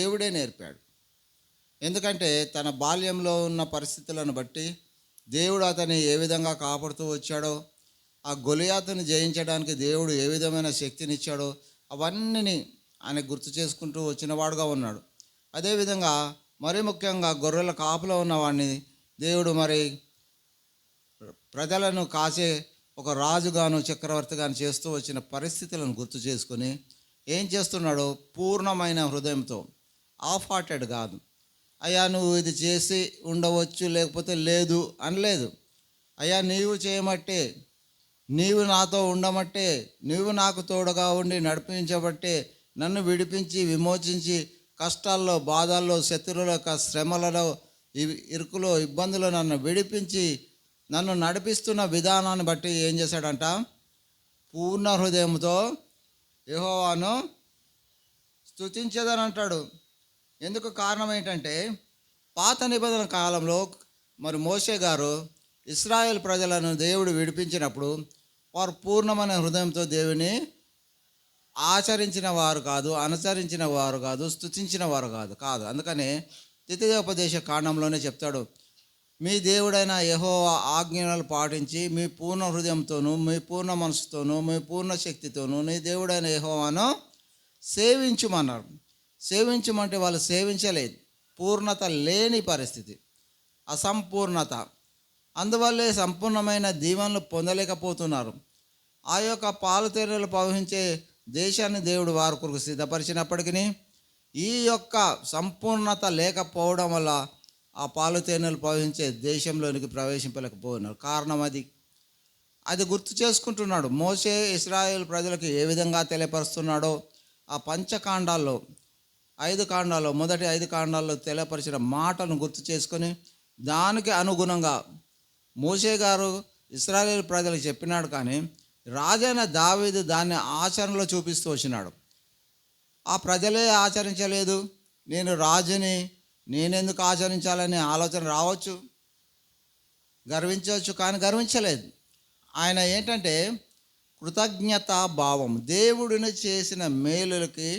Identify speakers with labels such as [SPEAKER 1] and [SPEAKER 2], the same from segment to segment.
[SPEAKER 1] దేవుడే నేర్పాడు. ఎందుకంటే తన బాల్యంలో ఉన్న పరిస్థితులను బట్టి దేవుడు అతన్ని ఏ విధంగా కాపాడుతూ వచ్చాడో, ఆ గొలియాతుని జయించడానికి దేవుడు ఏ విధమైన శక్తినిచ్చాడో అవన్నీ ఆయన గుర్తు చేసుకుంటూ వచ్చినవాడుగా ఉన్నాడు. అదేవిధంగా మరీ ముఖ్యంగా గొర్రెల కాపులో ఉన్నవాడిని దేవుడు మరి ప్రజలను కాసే ఒక రాజుగాను చక్రవర్తిగాను చేస్తూ వచ్చిన పరిస్థితులను గుర్తు చేసుకొని ఏం చేస్తున్నాడో పూర్ణమైన హృదయంతో, హాఫ్ హార్టెడ్ కాదు, అయ్యా నువ్వు ఇది చేసి ఉండవచ్చు లేకపోతే లేదు అనలేదు. అయ్యా నీవు చేయమట్టే, నీవు నాతో ఉండమట్టే, నీవు నాకు తోడుగా ఉండి నడిపించబట్టే, నన్ను విడిపించి విమోచించి కష్టాల్లో బాధల్లో శత్రువుల యొక్క శ్రమలలో ఇరుకులో ఇబ్బందులు నన్ను విడిపించి నన్ను నడిపిస్తున్న విధానాన్ని బట్టి ఏం చేశాడంట, పూర్ణ హృదయంతో యెహోవాను స్తుతించేదని అంటాడు. ఎందుకు కారణం ఏంటంటే పాత నిబంధన కాలంలో మరి మోషే గారు ఇశ్రాయేల్ ప్రజలను దేవుడు విడిపించినప్పుడు వారు పూర్ణమైన హృదయంతో దేవుని ఆచరించిన వారు కాదు, అనుసరించిన వారు కాదు, స్తుతించిన వారు కాదు. అందుకనే ద్వితీయోపదేశ కాండంలోనే చెప్తాడు, మీ దేవుడైన యెహోవా ఆజ్ఞలు పాటించి మీ పూర్ణ హృదయంతోనూ మీ పూర్ణ మనసుతోనూ మీ పూర్ణ శక్తితోనూ నీ దేవుడైన యెహోవాను సేవించుమన్నారు. సేవించమంటే వాళ్ళు సేవించలేదు, పూర్ణత లేని పరిస్థితి, అసంపూర్ణత. అందువల్లే సంపూర్ణమైన దీవెనలు పొందలేకపోతున్నారు. ఆ యొక్క పాలు తేనెలు ప్రవహించే దేశాన్ని దేవుడు వారి కొరకు సిద్ధపరిచినప్పటికీ ఈ యొక్క సంపూర్ణత లేకపోవడం వల్ల ఆ పాలు తేనెలు ప్రవహించే దేశంలోనికి ప్రవేశింపలేకపోతున్నారు. కారణం అది గుర్తు చేసుకుంటున్నాడు. మోషే ఇశ్రాయేల్ ప్రజలకు ఏ విధంగా తెలియపరుస్తున్నాడో ఆ పంచకాండాల్లో 5 కాండాల్లో మొదటి 5 కాండాల్లో తెలియపరిచిన మాటను గుర్తు చేసుకొని దానికి అనుగుణంగా మోషే గారు ఇశ్రాయేల్ ప్రజలకు చెప్పినాడు. కానీ రాజైన దావీదు దాన్ని ఆచరణలో చూపిస్తూ వచ్చినాడు. ఆ ప్రజలే ఆచరించలేదు, నేను రాజుని నేనెందుకు ఆచరించాలనే ఆలోచన రావచ్చు, గర్వించవచ్చు, కానీ గర్వించలేదు. ఆయన ఏంటంటే కృతజ్ఞతా భావం, దేవుడిని చేసిన మేలులకి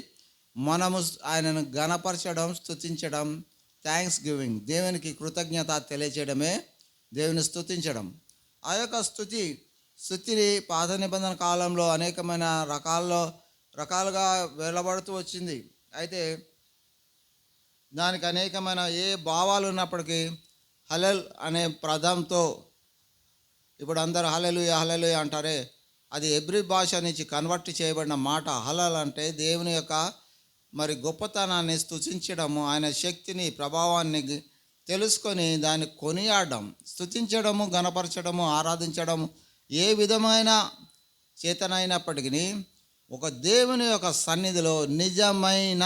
[SPEAKER 1] మనము ఆయనను గణపరచడం, స్తుతించడం, థ్యాంక్స్ గివింగ్, దేవునికి కృతజ్ఞత తెలియచేయడమే దేవుని స్తుతించడం. ఆ యొక్క స్తుతిని పాత నిబంధన కాలంలో అనేకమైన రకాలుగా వెళ్ళబడుతూ వచ్చింది. అయితే దానికి అనేకమైన ఏ భావాలు ఉన్నప్పటికీ హలెల్ అనే పదంతో ఇప్పుడు అందరూ హల్లెలూయా హల్లెలూయా అంటారే, అది హెబ్రీ భాష నుంచి కన్వర్ట్ చేయబడిన మాట. హలల్ అంటే దేవుని యొక్క మరి గొప్పతనాన్ని స్తుతించడము, ఆయన శక్తిని ప్రభావాన్ని తెలుసుకొని దాన్ని కొనియాడడం, స్తుతించడము, గణపరచడము, ఆరాధించడము ఏ విధమైన చేతనైనప్పటికీ ఒక దేవుని యొక్క సన్నిధిలో నిజమైన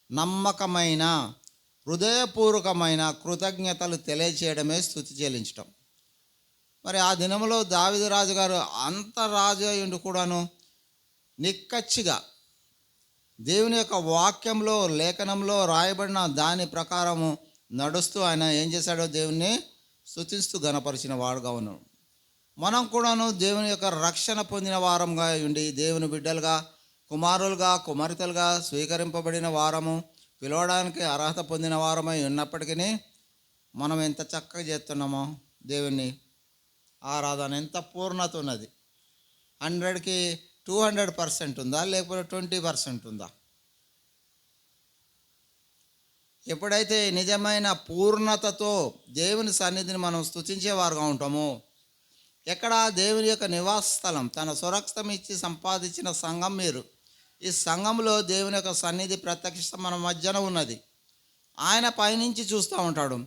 [SPEAKER 1] నమ్మకమైన హృదయపూర్వకమైన కృతజ్ఞతలు తెలియచేయడమే స్తుతి చెల్లించడం. మరి ఆ దినంలో దావీదు రాజు గారు అంత రాజు అయ్యుండి కూడాను నిక్కచ్చిగా దేవుని యొక్క వాక్యంలో లేఖనంలో రాయబడిన దాని ప్రకారము నడుస్తూ ఆయన ఏం చేశాడో దేవుణ్ణి స్తుతిస్తూ గణపరిచిన వాడుగా ఉన్నాడు. మనం కూడాను దేవుని యొక్క రక్షణ పొందిన వారంగా ఉండి దేవుని బిడ్డలుగా, కుమారులుగా, కుమార్తెలుగా స్వీకరింపబడిన వారము, పిలవడానికి అర్హత పొందిన వారమై ఉన్నప్పటికీ మనం ఎంత చక్కగా చేస్తున్నామో దేవుని ఆరాధన, ఎంత పూర్ణత ఉన్నది. 100కి 200% ఉందా, లేకపోతే 20% ఉందా? ఎప్పుడైతే నిజమైన పూర్ణతతో దేవుని సన్నిధిని మనం స్తుతించేవారుగా ఉంటామో, ఎక్కడ దేవుని యొక్క నివాస స్థలం, తన సురక్షితం ఇచ్చి సంపాదించిన సంఘం మీరు. ఈ సంఘంలో దేవుని యొక్క సన్నిధి ప్రత్యక్ష మన మధ్యన ఉన్నది. ఆయన పైనుంచి చూస్తూ ఉంటాడు.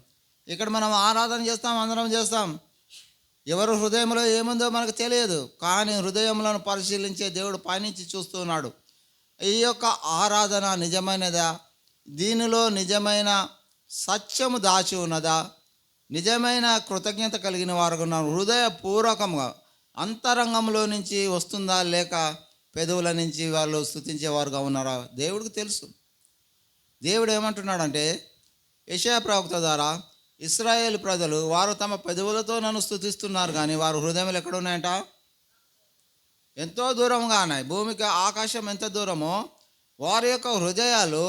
[SPEAKER 1] ఇక్కడ మనం ఆరాధన చేస్తాం, అందరం చేస్తాం, ఎవరు హృదయంలో ఏముందో మనకు తెలియదు, కానీ హృదయంలో పరిశీలించే దేవుడు పైనుంచి చూస్తున్నాడు. ఈ యొక్క ఆరాధన నిజమైనదా, దీనిలో నిజమైన సత్యము దాచి ఉన్నదా, నిజమైన కృతజ్ఞత కలిగిన వారుగా ఉన్నారు, హృదయపూర్వకంగా అంతరంగంలో నుంచి వస్తుందా, లేక పెదవుల నుంచి వాళ్ళు స్తుతించేవారుగా ఉన్నారా, దేవుడికి తెలుసు. దేవుడు ఏమంటున్నాడంటే యెషయా ప్రవక్త ద్వారా, ఇశ్రాయేల్ ప్రజలు వారు తమ పెదవులతో నన్ను స్తుతిస్తున్నారు, కానీ వారు హృదయాలు ఎక్కడ ఉన్నాయంట, ఎంతో దూరంగా ఉన్నాయి. భూమికి ఆకాశం ఎంత దూరమో వారి యొక్క హృదయాలు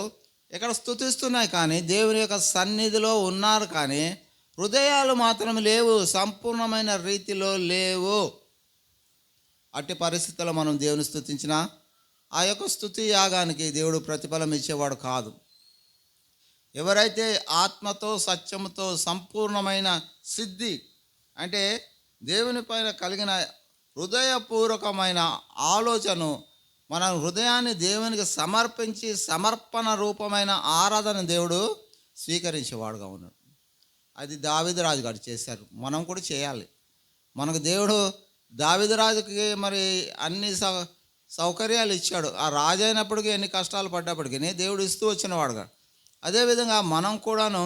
[SPEAKER 1] ఇక్కడ స్తుతిస్తున్నాయి కానీ దేవుని యొక్క సన్నిధిలో ఉన్నారు కానీ హృదయాలు మాత్రం లేవు, సంపూర్ణమైన రీతిలో లేవు. అట్టి పరిస్థితుల్లో మనం దేవుని స్తుతించినా ఆ యొక్క స్తుతి యాగానికి దేవుడు ప్రతిఫలం ఇచ్చేవాడు కాదు. ఎవరైతే ఆత్మతో సత్యముతో సంపూర్ణమైన సిద్ధి అంటే దేవుని పైన కలిగిన హృదయపూర్వకమైన ఆలోచన, మన హృదయాన్ని దేవునికి సమర్పించి సమర్పణ రూపమైన ఆరాధన దేవుడు స్వీకరించేవాడుగా ఉన్నాడు. అది దావీదు రాజు గారు చేశారు, మనం కూడా చేయాలి. మనకు దేవుడు దావీదు రాజుకి మరి అన్ని సౌకర్యాలు ఇచ్చాడు. ఆ రాజు అయినప్పటికీ ఎన్ని కష్టాలు పడ్డప్పటికీ దేవుడు ఇస్తూ వచ్చినవాడుగా. అదేవిధంగా మనం కూడాను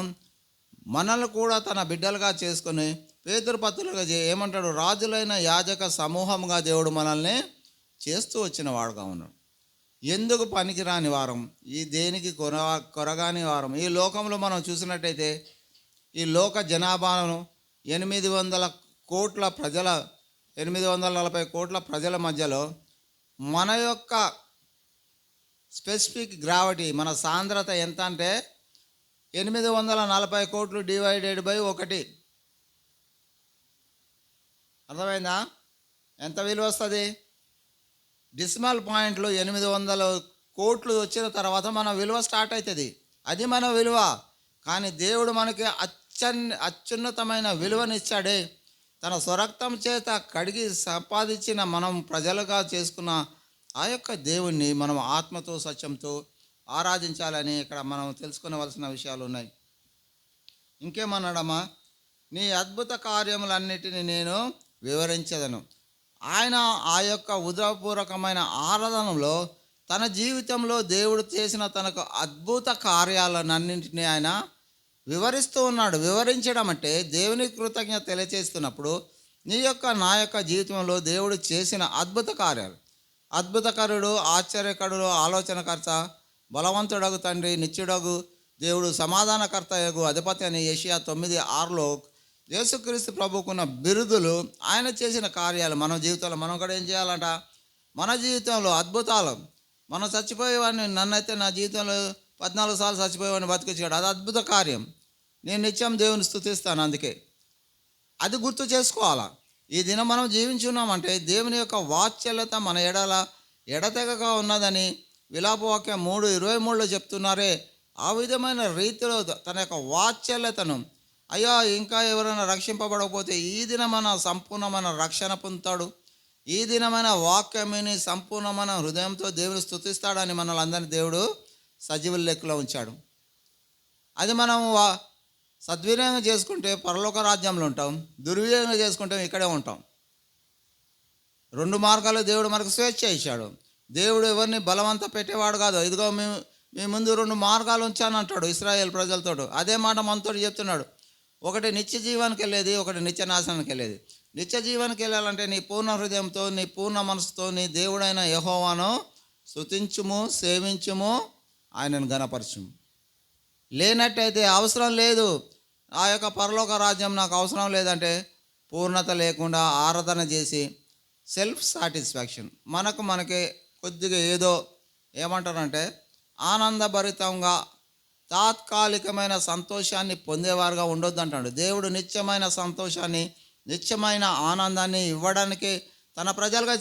[SPEAKER 1] మనల్ని కూడా తన బిడ్డలుగా చేసుకొని పేతురు పత్రులుగా ఏమంటాడు, రాజులైన యాజక సమూహంగా దేవుడు మనల్ని చేస్తూ వచ్చిన వాడుగా ఉన్నాడు. ఎందుకు పనికిరాని వారం, ఈ దేనికి కొరగాని వారం. ఈ లోకంలో మనం చూసినట్టయితే ఈ లోక జనాభాను 840 కోట్ల ప్రజల మధ్యలో మన యొక్క స్పెసిఫిక్ గ్రావిటీ, మన సాంద్రత ఎంత అంటే 840 కోట్లు డివైడెడ్ బై 1. అర్థమైందా? ఎంత విలువ వస్తుంది? డెసిమల్ పాయింట్లు 800 కోట్లు వచ్చిన తర్వాత మన విలువ స్టార్ట్ అవుతుంది. అది మన విలువ. కానీ దేవుడు మనకి అత్యున్నతమైన విలువనిచ్చాడే. తన స్వరక్తం చేత కడిగి సంపాదించిన మనం ప్రజలుగా చేసుకున్న ఆ యొక్క దేవుణ్ణి మనం ఆత్మతో సత్యంతో ఆరాధించాలని ఇక్కడ మనం తెలుసుకునవలసిన విషయాలు ఉన్నాయి. ఇంకేమన్నాడమ్మా, నీ అద్భుత కార్యములన్నిటిని నేను వివరించదను. ఆయన ఆ యొక్క ఉదయపూర్వకమైన ఆరాధనలో తన జీవితంలో దేవుడు చేసిన తనకు అద్భుత కార్యాలన్నింటినీ ఆయన వివరిస్తూ ఉన్నాడు. వివరించడం అంటే దేవునికి కృతజ్ఞత తెలియచేస్తున్నప్పుడు నీ యొక్క నా యొక్క జీవితంలో దేవుడు చేసిన అద్భుత కార్యాలు, అద్భుతకరుడు, ఆశ్చర్యకరుడు, ఆలోచనకర్త, బలవంతుడగు తండ్రి, నిత్యుడగు దేవుడు, సమాధానకర్తయగు అధిపతి అని యెషయా 9:6లో యేసుక్రీస్తు ప్రభుకున్న బిరుదులు, ఆయన చేసిన కార్యాలు మన జీవితంలో మనం కూడా ఏం చేయాలంట? మన జీవితంలో అద్భుతాలు. మనం చచ్చిపోయేవాడిని, నన్నైతే నా జీవితంలో 14 సార్లు చచ్చిపోయేవాడిని బతికించాడు. అది అద్భుత కార్యం. నేను నిత్యం దేవుని స్తుతిస్తాను. అందుకే అది గుర్తు చేసుకోవాలా. ఈ దినం మనం జీవించున్నామంటే దేవుని యొక్క వాత్సల్యత మన ఎడతెగగా ఉన్నదని విలాపవాక్యం 3:23లో చెప్తున్నారే. ఆ విధమైన రీతిలో తన యొక్క వాత్సల్యతను, అయ్యా ఇంకా ఎవరైనా రక్షింపబడకపోతే ఈ దినమైన సంపూర్ణమైన రక్షణ పొందుతాడు, ఈ దినమైన వాక్యమిని సంపూర్ణమైన హృదయంతో దేవుని స్తుతిస్తాడని మనల్ని అందరినీ దేవుడు సజీవుల లెక్కలో ఉంచాడు. అది మనం సద్వినియోగం చేసుకుంటే పరలోక రాజ్యంలో ఉంటాం, దుర్వినియోగం చేసుకుంటే ఇక్కడే ఉంటాం. 2 మార్గాలు దేవుడు మనకు స్వేచ్ఛ ఇచ్చాడు. దేవుడు ఎవరిని బలవంత పెట్టేవాడు కాదు. ఇదిగో మీ ముందు 2 మార్గాలు ఉంచాను అంటాడు ఇశ్రాయేల్ ప్రజలతో. అదే మాట మనతో చెప్తున్నాడు. ఒకటి నిత్య జీవానికి వెళ్ళేది, ఒకటి నిత్య నాశనానికి వెళ్ళేది. నిత్య జీవానికి వెళ్ళాలంటే నీ పూర్ణ హృదయంతో, నీ పూర్ణ మనసుతో నీ దేవుడైన యెహోవాను స్తుతించుము, సేవించుము, ఆయనను గణపరచుము. లేనట్టయితే అవసరం లేదు, ఆ యొక్క పరలోక రాజ్యం నాకు అవసరం లేదంటే పూర్ణత లేకుండా ఆరాధన చేసి సెల్ఫ్ సాటిస్ఫాక్షన్, మనకే కొద్దిగా ఏదో ఏమంటారంటే ఆనందభరితంగా తాత్కాలికమైన సంతోషాన్ని పొందేవారుగా ఉండొద్దు అంటాడు. దేవుడు నిత్యమైన సంతోషాన్ని, నిత్యమైన ఆనందాన్ని ఇవ్వడానికి తన ప్రజలుగా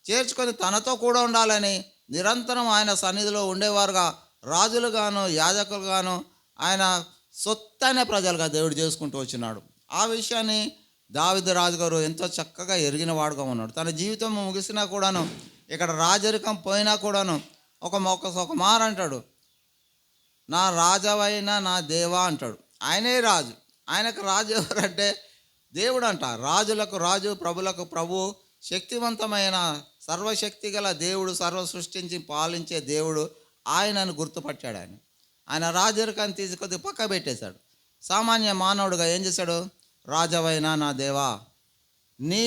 [SPEAKER 1] చేర్చుకొని తనతో కూడా ఉండాలని నిరంతరం ఆయన సన్నిధిలో ఉండేవారుగా, రాజులుగాను యాజకులుగాను ఆయన సొత్తైన ప్రజలుగా దేవుడు చేసుకుంటూ వచ్చినాడు. ఆ విషయాన్ని దావీదు రాజుగారు ఎంతో చక్కగా ఎరిగిన వాడుగా ఉన్నాడు. తన జీవితం ముగిసినా కూడాను, ఇక్కడ రాజరికం పోయినా కూడాను ఒక మాట అంటాడు, నా రాజవైన నా దేవా అంటాడు. ఆయనే రాజు. ఆయనకు రాజు ఎవరంటే దేవుడు అంట. రాజులకు రాజు, ప్రభులకు ప్రభు, శక్తివంతమైన సర్వశక్తి గల దేవుడు, సర్వ సృష్టించి పాలించే దేవుడు ఆయనను గుర్తుపట్టాడు. ఆయన రాజరికాన్ని తీసుకొద్ది పక్క పెట్టేశాడు. సామాన్య మానవుడుగా ఏం చేశాడు? రాజవైన నా దేవా, నీ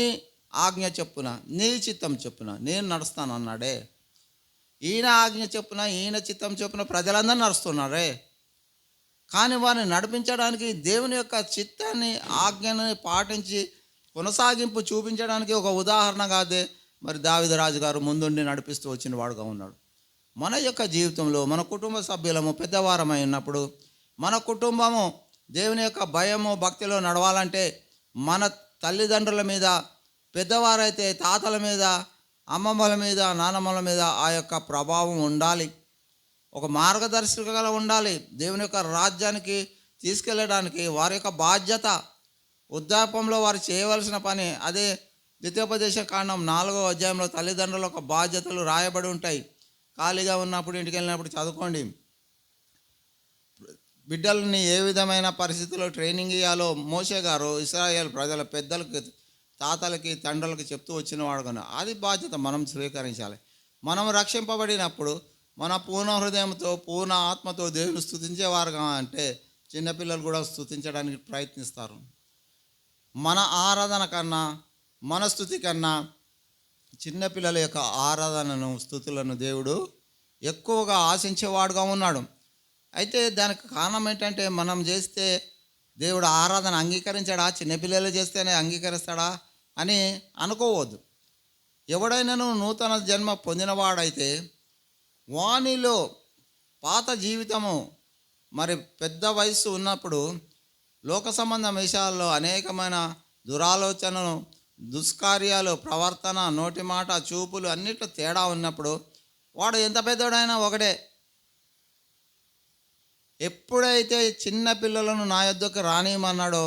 [SPEAKER 1] ఆజ్ఞ చొప్పున, నీ చిత్తం చొప్పున నేను నడుస్తాను అన్నాడే. ఈయన ఆజ్ఞ చొప్పున, ఈయన చిత్తం చొప్పున ప్రజలందరూ నడుస్తున్నారే. కానీ వారిని నడిపించడానికి, దేవుని యొక్క చిత్తాన్ని, ఆజ్ఞని పాటించి కొనసాగింపు చూపించడానికి ఒక ఉదాహరణగా మరి దావీదు రాజు గారు ముందుండి నడిపిస్తూ వచ్చిన వాడుగా ఉన్నాడు. మన యొక్క జీవితంలో మన కుటుంబ సభ్యులము పెద్దవారమై ఉన్నప్పుడు మన కుటుంబము దేవుని యొక్క భయము భక్తిలో నడవాలంటే మన తల్లిదండ్రుల మీద, పెద్దవారైతే తాతల మీద, అమ్మమ్మల మీద, నానమ్మల మీద ఆ యొక్క ప్రభావం ఉండాలి. ఒక మార్గదర్శకగా ఉండాలి. దేవుని యొక్క రాజ్యానికి తీసుకెళ్ళడానికి వారి యొక్క బాధ్యత, వృద్ధాప్యంలో వారు చేయవలసిన పని. అదే ద్వితీయోపదేశ కాండం 4వ అధ్యాయంలో తల్లిదండ్రుల యొక్క బాధ్యతలు రాయబడి ఉంటాయి. ఖాళీగా ఉన్నప్పుడు, ఇంటికి వెళ్ళినప్పుడు చదువుకోండి. బిడ్డలని ఏ విధమైన పరిస్థితుల్లో ట్రైనింగ్ ఇవ్వాలో మోషే గారు ఇశ్రాయేల్ ప్రజల పెద్దలకి, తాతలకి, తండ్రులకి చెప్తూ వచ్చిన వాడు కన్నా అది బాధ్యత మనం స్వీకరించాలి. మనం రక్షింపబడినప్పుడు మన పూర్ణ హృదయంతో, పూర్ణ ఆత్మతో దేవుని స్తుతించేవారుగా అంటే చిన్నపిల్లలు కూడా స్తుతించడానికి ప్రయత్నిస్తారు. మన ఆరాధన కన్నా, మన స్తుతి కన్నా చిన్నపిల్లల యొక్క ఆరాధనను, స్తుతులను దేవుడు ఎక్కువగా ఆశించేవాడుగా ఉన్నాడు. అయితే దానికి కారణం ఏంటంటే మనం చేస్తే దేవుడు ఆరాధన అంగీకరించాడా, చిన్నపిల్లలు చేస్తేనే అంగీకరిస్తాడా అని అనుకోవద్దు. ఎవడైనాను నూతన జన్మ పొందినవాడైతే వానిలో పాత జీవితము, మరి పెద్ద వయస్సు ఉన్నప్పుడు లోక సంబంధ విషయాల్లో అనేకమైన దురాలోచనలు, దుష్కార్యాలు, ప్రవర్తన, నోటి మాట, చూపులు అన్నిట్లో తేడా ఉన్నప్పుడు వాడు ఎంత పెద్దోడైనా ఒకటే. ఎప్పుడైతే చిన్న పిల్లలను నా యొద్దకు రానియమన్నాడో,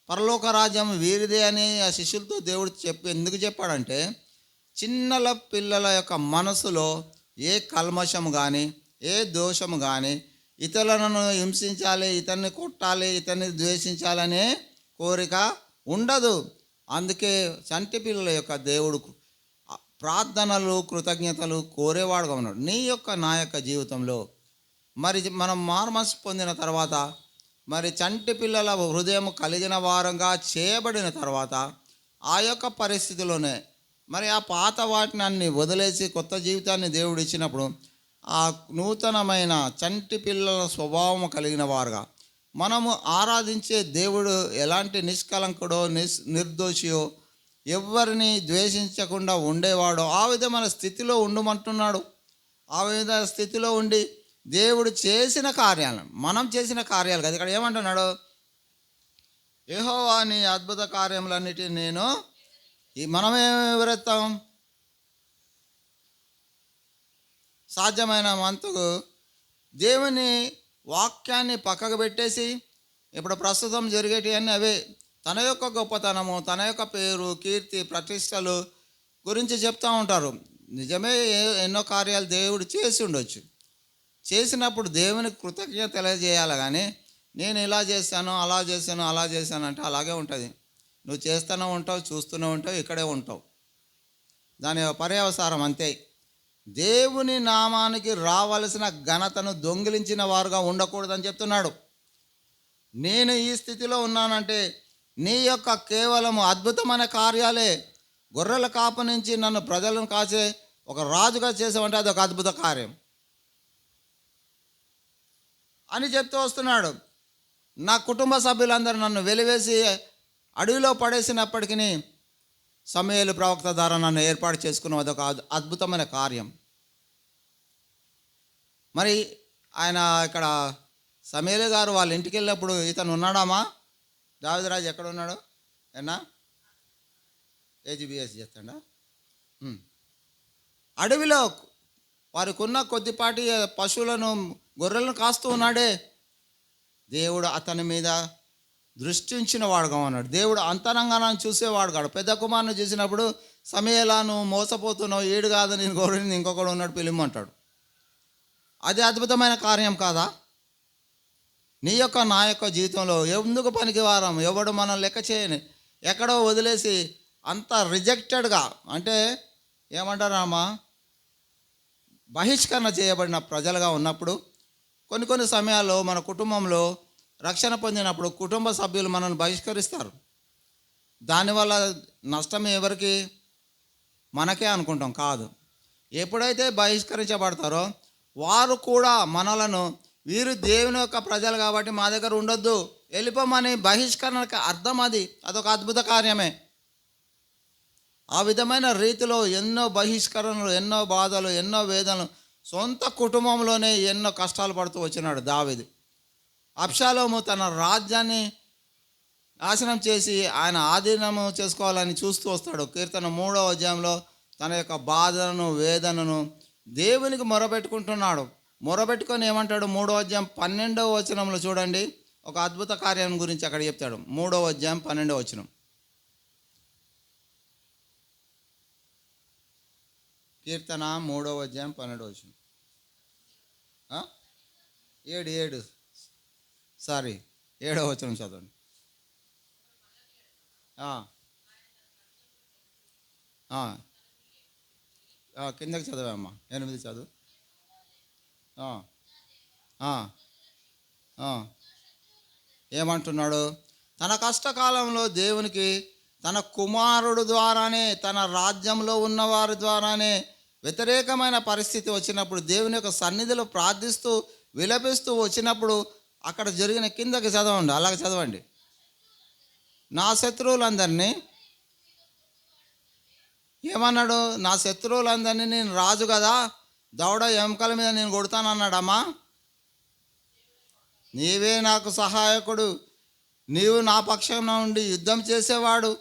[SPEAKER 1] పరలోక రాజ్యం వీరిదే అని ఆ శిష్యులతో దేవుడు ఎందుకు చెప్పాడంటే, చిన్నల పిల్లల యొక్క మనసులో ఏ కల్మషం కానీ, ఏ దోషము కానీ, ఇతరులను హింసించాలి, ఇతన్ని కొట్టాలి, ఇతన్ని ద్వేషించాలనే కోరిక ఉండదు. అందుకే చంటి పిల్లల యొక్క దేవుడు ప్రార్థనలు, కృతజ్ఞతలు కోరేవాడుగా ఉన్నాడు. నీ యొక్క, నా యొక్క జీవితంలో మరి మనం మారుమనసు పొందిన తర్వాత, మరి చంటి పిల్లల హృదయం కలిగిన వారంగా చేయబడిన తర్వాత ఆ యొక్క పరిస్థితిలోనే మరి ఆ పాత వాటిని అన్ని వదిలేసి కొత్త జీవితాన్ని దేవుడు ఇచ్చినప్పుడు ఆ నూతనమైన చంటి పిల్లల స్వభావం కలిగిన వారుగా మనము ఆరాధించే దేవుడు ఎలాంటి నిష్కలంకుడో, నిర్దోషియో, ఎవరిని ద్వేషించకుండా ఉండేవాడో ఆ విధమైన స్థితిలో ఉండమంటున్నాడు. ఆ విధమైన స్థితిలో ఉండి దేవుడు చేసిన కార్యాలను, మనం చేసిన కార్యాలు కదా ఇక్కడ ఏమంటున్నాడు, యెహోవా నీ అద్భుత కార్యములన్నిటిని నేను మనమేం వివరిస్తాం, సాధ్యమైన మంతుకు దేవుని వాక్యాన్ని పక్కకు పెట్టేసి ఇప్పుడు ప్రస్తుతం జరిగేటివన్నీ అవే. తన యొక్క గొప్పతనము, తన యొక్క పేరు, కీర్తి, ప్రతిష్టలు గురించి చెప్తూ ఉంటారు. నిజమే, ఎన్నో కార్యాలు దేవుడు చేసి ఉండొచ్చు. చేసినప్పుడు దేవునికి కృతజ్ఞత తెలియజేయాలి. కానీ నేను ఇలా చేశాను, అలా చేశాను, అలా చేశాను అంటే అలాగే ఉంటుంది. నువ్వు చేస్తూనే ఉంటావు, చూస్తూనే ఉంటావు, ఇక్కడే ఉంటావు. దాని పర్యవసారం అంతే. దేవుని నామానికి రావలసిన ఘనతను దొంగిలించిన వారుగా ఉండకూడదని చెప్తున్నాడు. నేను ఈ స్థితిలో ఉన్నానంటే నీ యొక్క కేవలం అద్భుతమైన కార్యాలే. గొర్రెల కాపు నుంచి నన్ను ప్రజలను కాసే ఒక రాజుగా చేసావంటే అది ఒక అద్భుత కార్యం అని చెప్తూ వస్తున్నాడు. నా కుటుంబ సభ్యులందరూ నన్ను వెలివేసి అడవిలో పడేసినప్పటికీ సమూయేలు ప్రవక్త ద్వారా నన్ను ఏర్పాటు చేసుకున్న అదొక అద్భుతమైన కార్యం. మరి ఆయన ఇక్కడ సమూయేలు గారు వాళ్ళ ఇంటికి వెళ్ళినప్పుడు ఇతను ఉన్నాడామా, దావీదురాజు ఎక్కడ ఉన్నాడు ఏనా, ఏజీబీఎస్ చేస్తాడా, అడవిలో వారికి ఉన్న కొద్దిపాటి పశువులను, గొర్రెలను కాస్తూ ఉన్నాడే. దేవుడు అతని మీద దృష్టి ఉంచిన వాడుగా ఉన్నాడు. దేవుడు అంతరంగాన్ని చూసేవాడు కాడు. పెద్ద కుమారుని చూసినప్పుడు సమూయేలా నువ్వు మోసపోతున్నావు, ఈడు కాదు నేను గొర్రెని, ఇంకొకడు ఉన్నాడు పిలిమంటాడు. అది అద్భుతమైన కార్యం కాదా? నీ యొక్క, నా యొక్క జీవితంలో ఎందుకు పనికివారం, ఎవడు మనం లెక్క చేయని, ఎక్కడో వదిలేసి అంత రిజెక్టెడ్గా, అంటే ఏమంటారమ్మా, బహిష్కరణ చేయబడిన ప్రజలుగా ఉన్నప్పుడు కొన్ని సమయాల్లో మన కుటుంబంలో రక్షణ పొందినప్పుడు కుటుంబ సభ్యులు మనల్ని బహిష్కరిస్తారు. దానివల్ల నష్టం ఎవరికి, మనకే అనుకుంటాం. కాదు, ఎప్పుడైతే బహిష్కరించబడతారో వారు కూడా మనలను, వీరు దేవుని యొక్క ప్రజలు కాబట్టి మా దగ్గర ఉండొద్దు, వెళ్ళిపోమని బహిష్కరణకు అర్థం అది. అదొక అద్భుత కార్యమే. ఆ విధమైన రీతిలో ఎన్నో బహిష్కరణలు, ఎన్నో బాధలు, ఎన్నో వేదనలు సొంత కుటుంబంలోనే ఎన్నో కష్టాలు పడుతూ వచ్చినాడు దావీదు. అబ్షాలోము తన రాజ్యాన్ని నాశనం చేసి ఆయన ఆధీనము చేసుకోవాలని చూస్తూ వస్తాడు. కీర్తన 3వ అధ్యాయంలో తన యొక్క బాధలను వేదనను దేవునికి మొరపెట్టుకుంటున్నాడు. మొరపెట్టుకొని ఏమంటాడు? 3వ అధ్యాయం 12వ వచనంలో చూడండి, ఒక అద్భుత కార్యం గురించి అక్కడ చెప్తాడు. 3వ అధ్యాయం 12వ వచనం. కీర్తన 3వ అధ్యాయం 12వ వచనం. 7 సారీ 7వ వచనం చదవండి. కిందకి చదివామ్మా, 8 చదువు. ఏమంటున్నాడు? తన కష్టకాలంలో దేవునికి తన కుమారుడు ద్వారానే, తన రాజ్యంలో ఉన్నవారి ద్వారానే వ్యతిరేకమైన పరిస్థితి వచ్చినప్పుడు, దేవుని యొక్క సన్నిధిలో ప్రార్థిస్తూ విలపిస్తూ వచ్చినప్పుడు అక్కడ జరిగిన, కిందకి చదవండి, అలాగే చదవండి. నా శత్రువులందరినీ ఏమన్నాడు? నా శత్రువులందరినీ, నేను రాజు కదా, దవడ ఎముకల మీద నేను కొడతానన్నాడమ్మా. నీవే నాకు సహాయకుడు, నీవు నా పక్షం నుండి యుద్ధం చేసేవాడు,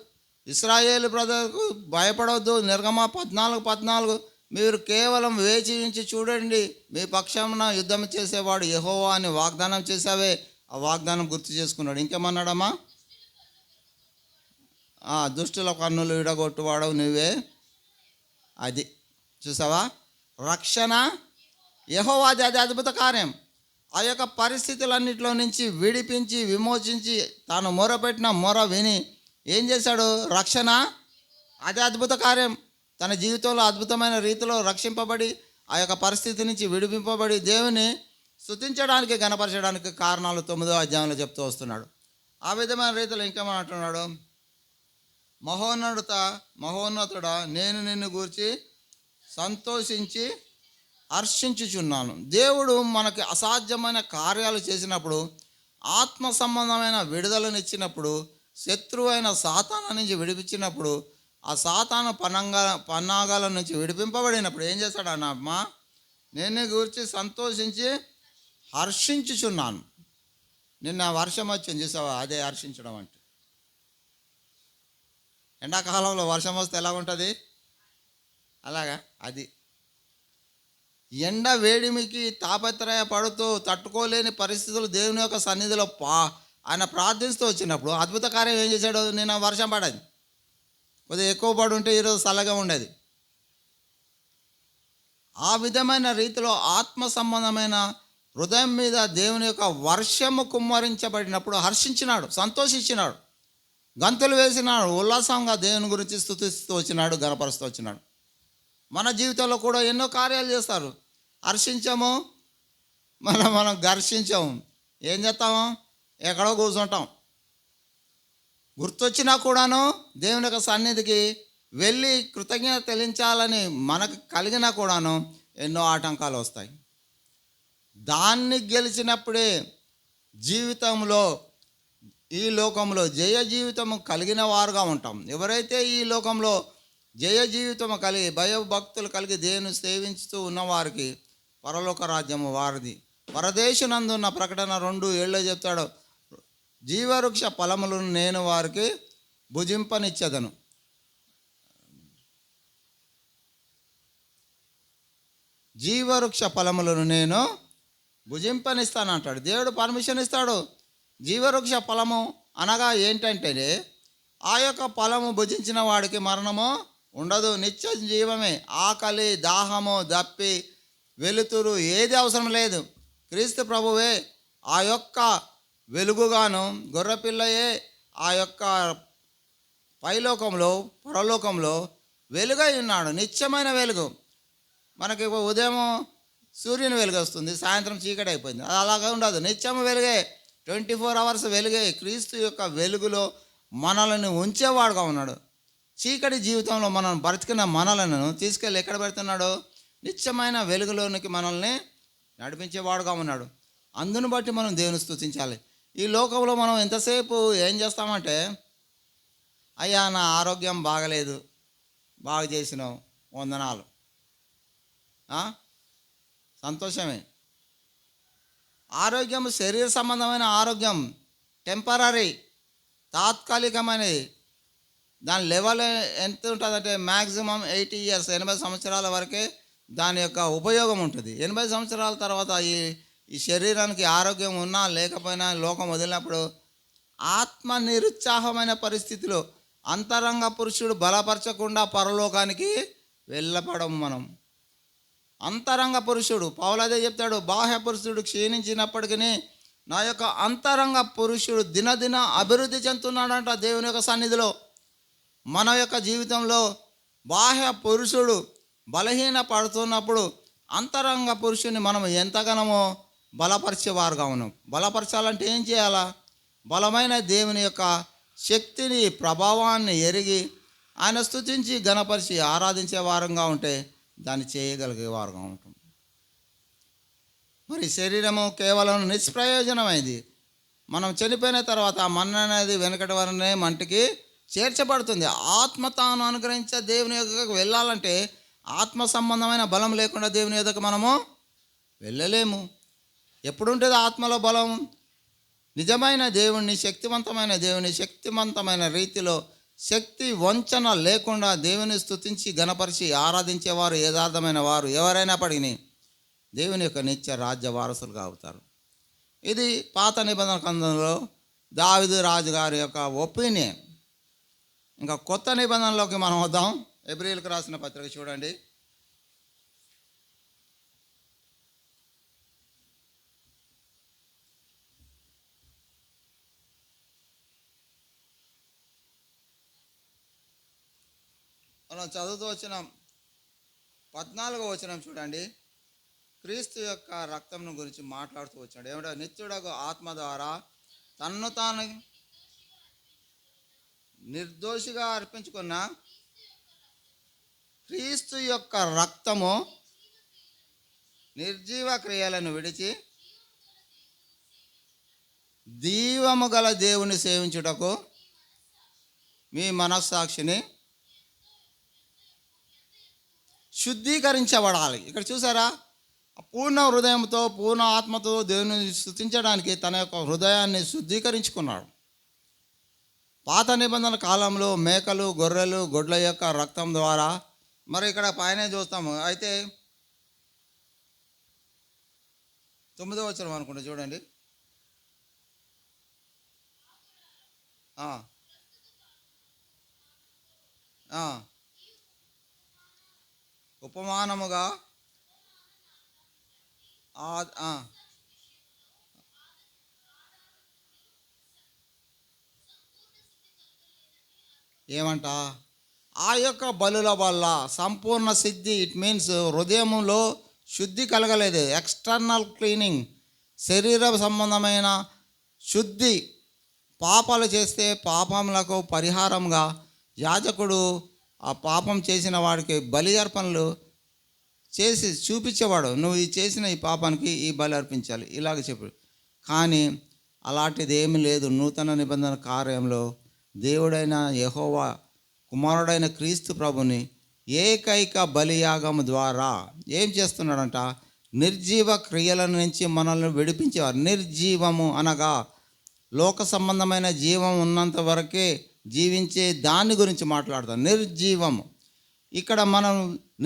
[SPEAKER 1] ఇశ్రాయేలు ప్రజలకు భయపడవద్దు. నిర్గమ 14:14 మీరు కేవలం వేచి ఉంచి చూడండి, మీ పక్షంన యుద్ధం చేసేవాడు యెహోవా అని వాగ్దానం చేసావే. ఆ వాగ్దానం గుర్తు చేసుకున్నాడు. ఇంకేమన్నాడమ్మా? దుష్టుల కన్నులు విడగొట్టువాడవు నువ్వే. అది చూసావా, రక్షణ యెహోవాది. అది అద్భుత కార్యం. ఆ యొక్క పరిస్థితులన్నింటిలో నుంచి విడిపించి విమోచించి తాను మొరపెట్టిన మొర విని ఏం చేశాడు? రక్షణ. అదే అద్భుత కార్యం. తన జీవితంలో అద్భుతమైన రీతిలో రక్షింపబడి ఆ యొక్క పరిస్థితి నుంచి విడిపింపబడి దేవుని స్తుతించడానికి గణపరచడానికి కారణాలు 9వ అధ్యాయంలో చెప్తూ వస్తున్నాడు. ఆ విధమైన రీతిలో ఇంకేమంటున్నాడు? మహోన్నతుడా, నేను నిన్ను గూర్చి సంతోషించి హర్షించుచున్నాను. దేవుడు మనకి అసాధ్యమైన కార్యాలు చేసినప్పుడు, ఆత్మ సంబంధమైన విడుదలనిచ్చినప్పుడు, శత్రువు అయిన సాతాను నుంచి విడిపించినప్పుడు, ఆ సాతాను పన్నాగాల నుంచి విడిపింపబడినప్పుడు ఏం చేశాడు అమ్మా? నేను గురించి సంతోషించి హర్షించుచున్నాను. నిన్న వర్షం వచ్చింది చూసావా, అదే హర్షించడం అంటే. ఎండాకాలంలో వర్షం వస్తే ఎలా ఉంటుంది? అలాగా అది. ఎండ వేడిమికి తాపత్రయ పడుతూ తట్టుకోలేని పరిస్థితులు దేవుని యొక్క సన్నిధిలో ఆయన ప్రార్థిస్తూ వచ్చినప్పుడు అద్భుత కార్యం ఏం చేశాడు? నిన్న వర్షం పడేది, కొద్దిగా ఎక్కువ పడి ఉంటే ఈరోజు చల్లగా ఉండేది. ఆ విధమైన రీతిలో ఆత్మ సంబంధమైన హృదయం మీద దేవుని యొక్క వర్షము కుమ్మరించబడినప్పుడు హర్షించినాడు, సంతోషించినాడు, గంతులు వేసినాడు, ఉల్లాసంగా దేవుని గురించి స్తుతిస్తూ వచ్చినాడు, గణపరుస్తూ వచ్చినాడు. మన జీవితంలో కూడా ఎన్నో కార్యాలు చేస్తారు. హర్షించాము, మనం ఘర్షించాము. ఏం చేస్తాము? ఎక్కడో కూర్చుంటాం. గుర్తొచ్చినా కూడాను దేవుని యొక్క సన్నిధికి వెళ్ళి కృతజ్ఞత చెల్లించాలని మనకు కలిగినా కూడాను ఎన్నో ఆటంకాలు వస్తాయి. దాన్ని గెలిచినప్పుడే జీవితంలో, ఈ లోకంలో జయ జీవితము కలిగిన వారుగా ఉంటాం. ఎవరైతే ఈ లోకంలో జయ జీవితము కలిగి భయభక్తులు కలిగి దేవుని సేవించుతూ ఉన్నవారికి పరలోక రాజ్యము వారిది. పరదేశునందున్న ప్రకటన 2:7 చెప్తాడు, జీవవృక్ష ఫలములను నేను వారికి భుజింపనిచ్చేదను. జీవవృక్ష ఫలములను నేను భుజింపనిస్తాను అంటాడు. దేవుడు పర్మిషన్ ఇస్తాడు. జీవవృక్ష ఫలము అనగా ఏంటంటే, ఆ యొక్క ఫలము భుజించిన వాడికి మరణము ఉండదు, నిత్య జీవమే. ఆకలి, దాహము, దప్పి, వెలుతురు ఏది అవసరం లేదు. క్రీస్తు ప్రభువే ఆ యొక్క వెలుగుగాను, గొర్రెపిల్లయే ఆ యొక్క పైలోకంలో పరలోకంలో వెలుగై ఉన్నాడు, నిత్యమైన వెలుగు. మనకి ఉదయం సూర్యుని వెలుగు వస్తుంది, సాయంత్రం చీకటి అయిపోయింది. అది అలాగే ఉండదు, నిత్యం వెలుగే, 24 hours వెలుగే. క్రీస్తు యొక్క వెలుగులో మనల్ని ఉంచేవాడుగా ఉన్నాడు. చీకటి జీవితంలో మనం బ్రతికిన మనలను తీసుకెళ్ళి ఎక్కడ పెడుతున్నాడు? నిత్యమైన వెలుగులోనికి మనల్ని నడిపించేవాడుగా ఉన్నాడు. అందును బట్టి మనం దేవుని స్తుతించాలి. ఈ లోకంలో మనం ఎంతసేపు ఏం చేస్తామంటే, అయ్యా నా ఆరోగ్యం బాగలేదు, బాగు చేసినావు, వందనాలు. సంతోషమే. ఆరోగ్యం శరీర సంబంధమైన ఆరోగ్యం టెంపరీ, తాత్కాలికమైనది. దాని లెవెల్ ఎంత ఉంటుందంటే మ్యాక్సిమం 80 ఇయర్స్, 80 సంవత్సరాల వరకే దాని యొక్క ఉపయోగం ఉంటుంది. 80 సంవత్సరాల తర్వాత ఈ శరీరానికి ఆరోగ్యం ఉన్నా లేకపోయినా లోకం వదిలినప్పుడు ఆత్మ నిరుత్సాహమైన పరిస్థితిలో అంతరంగ పురుషుడు బలపరచకుండా పరలోకానికి వెళ్ళపడం మనం. అంతరంగ పురుషుడు, పౌలు అదే చెప్తాడు, బాహ్య పురుషుడు క్షీణించినప్పటికీ నా యొక్క అంతరంగ పురుషుడు దినదిన అభివృద్ధి చెందుతున్నాడంట దేవుని యొక్క సన్నిధిలో. మన యొక్క జీవితంలో బాహ్య పురుషుడు బలహీన పడుతున్నప్పుడు అంతరంగ పురుషుని మనం ఎంతగానో బలపరిచేవారుగా ఉన్నాం. బలపరచాలంటే ఏం చేయాలా? బలమైన దేవుని యొక్క శక్తిని, ప్రభావాన్ని ఎరిగి ఆయన స్తుతించి ఘనపరిచి ఆరాధించే వారంగా ఉంటే దాన్ని చేయగలిగే వారుగా ఉంటాం. మరి శరీరము కేవలం నిష్ప్రయోజనమైంది. మనం చనిపోయిన తర్వాత మన్న అనేది వెనకటి వరనే మంటికి చేర్చబడుతుంది. ఆత్మ తాను అనుగ్రహించే దేవుని యొక్కకు వెళ్ళాలంటే ఆత్మ సంబంధమైన బలం లేకుండా దేవుని యొద్దకు మనము వెళ్ళలేము. ఎప్పుడుంటుంది ఆత్మలో బలం? నిజమైన దేవుణ్ణి, శక్తివంతమైన రీతిలో శక్తి వంచన లేకుండా దేవుని స్తుతించి ఘనపరిచి ఆరాధించేవారు, యథార్థమైన వారు ఎవరైనప్పటికీ దేవుని యొక్క నిత్య రాజ్య వారసులుగా అవుతారు. ఇది పాత నిబంధన గ్రంథంలో దావీదు రాజు గారి యొక్క ఒపీనియన్. ఇంకా కొత్త నిబంధనలోకి మనం వద్దాం. హెబ్రీయులకు రాసిన పత్రిక చూడండి. మనం చదువుతూ వచ్చిన 14వ వచనం చూడండి. క్రీస్తు యొక్క రక్తం గురించి మాట్లాడుతూ వచ్చాడు. ఏమిటో? నిత్యుడగు ఆత్మ ద్వారా తన్ను తాను నిర్దోషిగా అర్పించుకున్న క్రీస్తు యొక్క రక్తము నిర్జీవ క్రియలను విడిచి జీవము గల దేవుని సేవించుటకు మీ మనస్సాక్షిని శుద్ధీకరించబడాలి. ఇక్కడ చూసారా? పూర్ణ హృదయంతో, పూర్ణ ఆత్మతో దేవుని స్తుతించడానికి తన యొక్క హృదయాన్ని శుద్ధీకరించుకున్నాడు. పాత నిబంధన కాలంలో మేకలు, గొర్రెలు, గొడ్ల యొక్క రక్తం ద్వారా, మరి ఇక్కడ పైన చూస్తాము. అయితే 9వ వచనం అనుకుంటా చూడండి. ఉపమానముగా ఏమంట? ఆ యొక్క బలుల వల్ల సంపూర్ణ సిద్ధి, ఇట్ మీన్స్ హృదయంలో శుద్ధి కలగలేదు. ఎక్స్టర్నల్ క్లీనింగ్, శరీర సంబంధమైన శుద్ధి. పాపాలు చేస్తే పాపములకు పరిహారంగా యాజకుడు ఆ పాపం చేసిన వాడికి బలి అర్పణలు చేసి చూపించేవాడు. నువ్వు ఈ చేసిన ఈ పాపానికి ఈ బలి అర్పించాలి ఇలాగ చెప్పు. కానీ అలాంటిది ఏమీ లేదు. నూతన నిబంధన కార్యంలో దేవుడైన యెహోవా కుమారుడైన క్రీస్తు ప్రభుని ఏకైక బలియాగం ద్వారా ఏం చేస్తున్నాడంట? నిర్జీవ క్రియల నుంచి మనల్ని విడిపించేవారు. నిర్జీవము అనగా లోక సంబంధమైన జీవం ఉన్నంత వరకే జీవించే దాని గురించి మాట్లాడతాం. నిర్జీవము. ఇక్కడ మనం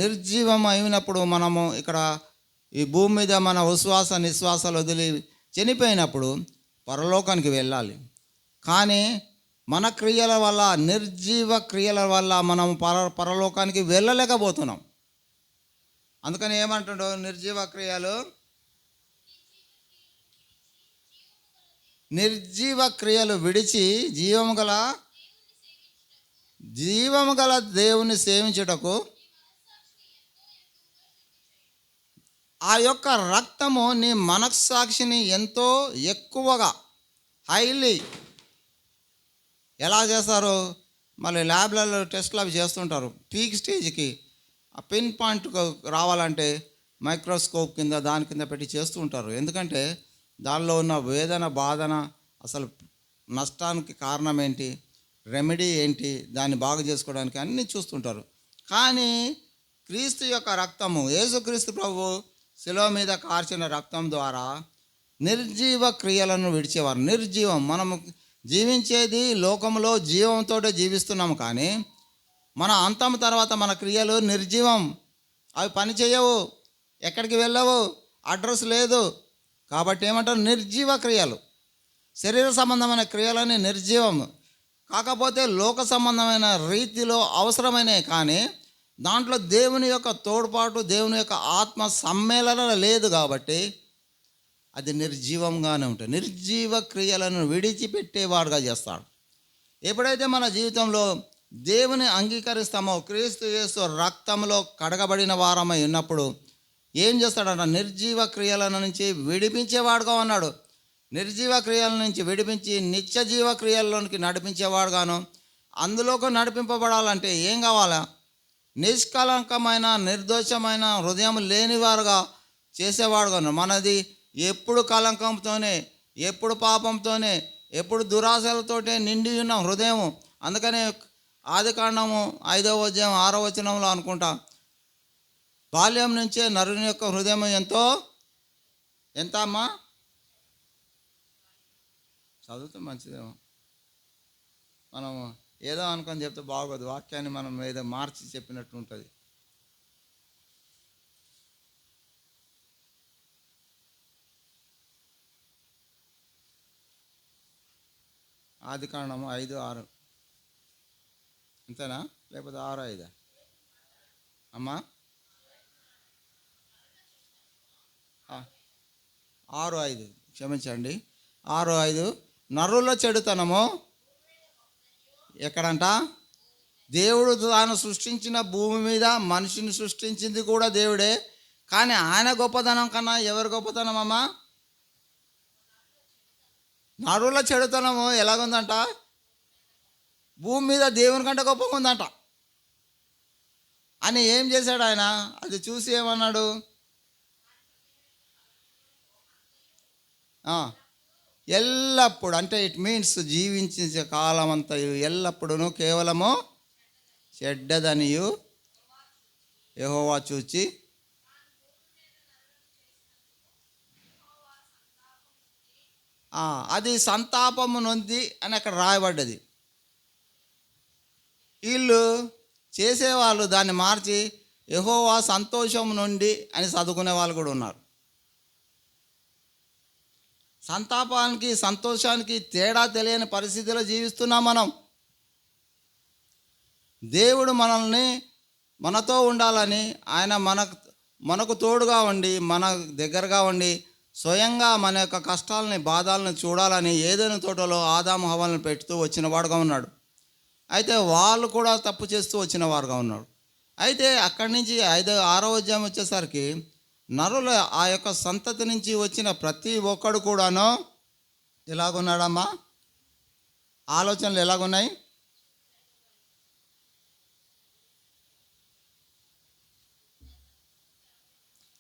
[SPEAKER 1] నిర్జీవం అయినప్పుడు మనము ఇక్కడ ఈ భూమి మీద మన ఉశ్వాస నిశ్వాసాలు వదిలి చనిపోయినప్పుడు పరలోకానికి వెళ్ళాలి. కానీ మన క్రియల వల్ల, నిర్జీవ క్రియల వల్ల మనం పరలోకానికి వెళ్ళలేకపోతున్నాం. అందుకని ఏమంటాడు? నిర్జీవ క్రియలు విడిచి జీవము గల దేవుని సేవించుటకు ఆ యొక్క రక్తము నీ మనస్సాక్షిని ఎంతో ఎక్కువగా హైలీ ఎలా చేస్తారు? మళ్ళీ ల్యాబ్లలో టెస్ట్లు అవి చేస్తుంటారు. పీక్ స్టేజ్కి ఆ పిన్ పాయింట్ రావాలంటే మైక్రోస్కోప్ కింద దాని కింద పెట్టి చేస్తూ ఉంటారు. ఎందుకంటే దానిలో ఉన్న వేదన, బాధన, అసలు నష్టానికి కారణం ఏంటి, రెమెడీ ఏంటి, దాన్ని బాగు చేసుకోవడానికి అన్నీ చూస్తుంటారు. కానీ క్రీస్తు యొక్క రక్తము, యేసుక్రీస్తు ప్రభు శిలువ మీద కార్చిన రక్తం ద్వారా నిర్జీవ క్రియలను విడిచేవారు. నిర్జీవం, మనము జీవించేది లోకంలో జీవంతో జీవిస్తున్నాము, కానీ మన అంతం తర్వాత మన క్రియలు నిర్జీవం. అవి పని చేయవు, ఎక్కడికి వెళ్ళవు, అడ్రస్ లేదు. కాబట్టి ఏమంటారు? నిర్జీవ క్రియలు. శరీర సంబంధమైన క్రియలని నిర్జీవం. కాకపోతే లోక సంబంధమైన రీతిలో అవసరమైనవి, కానీ దాంట్లో దేవుని యొక్క తోడ్పాటు, దేవుని యొక్క ఆత్మ సమ్మేళన లేదు. కాబట్టి అది నిర్జీవంగానే ఉంటుంది. నిర్జీవ క్రియలను విడిచిపెట్టేవాడుగా చేస్తాడు. ఎప్పుడైతే మన జీవితంలో దేవుని అంగీకరిస్తామో, క్రీస్తు యేసు రక్తంలో కడగబడిన వారమై ఉన్నప్పుడు ఏం చేస్తాడంట? నిర్జీవ క్రియల నుంచి విడిపించేవాడుగా ఉన్నాడు. నిర్జీవ క్రియల నుంచి విడిపించి నిత్య జీవ క్రియల్లోనికి నడిపించేవాడుగాను. అందులోకి నడిపింపబడాలంటే ఏం కావాలా? నిష్కలంకమైన, నిర్దోషమైన హృదయం లేనివారుగా చేసేవాడుగాను. మనది ఎప్పుడు కలంకంతోనే, ఎప్పుడు పాపంతోనే, ఎప్పుడు దురాశలతోటే నిండి ఉన్న హృదయం. అందుకనే ఆదికాండము 5వ అధ్యాయం 6వ వచనంలో అనుకుంటా, బాల్యం నుంచే నరుని యొక్క హృదయం ఎంత అమ్మా? చదివితే మంచిదేమో. మనం ఏదో అనుకొని చెప్తే బాగోదు. వాక్యాన్ని మనం ఏదో మార్చి చెప్పినట్టు ఉంటుంది. ఆదికాండము 5:6 అంతేనా? లేకపోతే 6:5 అమ్మా? 6:5 క్షమించండి. 6:5 నరుల చెడుతనము ఎక్కడంట? దేవుడు తాను సృష్టించిన భూమి మీద మనిషిని సృష్టించింది కూడా దేవుడే, కానీ ఆయన గొప్పతనం కన్నా ఎవరు గొప్పతనం అమ్మా? నరుల చెడుతనము ఎలాగుందంట? భూమి మీద దేవుని కంటే గొప్పగా ఉందంట. అని ఏం చేశాడు ఆయన? అది చూసి ఏమన్నాడు? ఎల్లప్పుడు, అంటే ఇట్ మీన్స్ జీవించే కాలం అంతా ఎల్లప్పుడూ కేవలము చెడ్డదనియు యెహోవా చూచి అది సంతాపము నొంది అని అక్కడ రాయబడ్డది. వీళ్ళు చేసేవాళ్ళు దాన్ని మార్చి యెహోవా సంతోషం నుండి అని చదువుకునే వాళ్ళు కూడా ఉన్నారు. సంతాపానికి సంతోషానికి తేడా తెలియని పరిస్థితిలో జీవిస్తున్నాం మనం. దేవుడు మనతో ఉండాలని, ఆయన మనకు తోడుగా ఉండి, మన దగ్గరగా ఉండి, స్వయంగా మన యొక్క కష్టాలని, బాధల్ని చూడాలని ఏదైనా తోటలో ఆదాము హవ్వలను పెడుతూ వచ్చిన వాడుగా ఉన్నాడు. అయితే వాళ్ళు కూడా తప్పు చేస్తూ వచ్చిన వారుగా ఉన్నాడు. అయితే అక్కడి నుంచి 6వ అధ్యాయం వచ్చేసరికి నరుల ఆ యొక్క సంతతి నుంచి వచ్చిన ప్రతి ఒక్కడు కూడాను ఎలాగున్నాడమ్మా? ఆలోచనలు ఎలాగున్నాయి?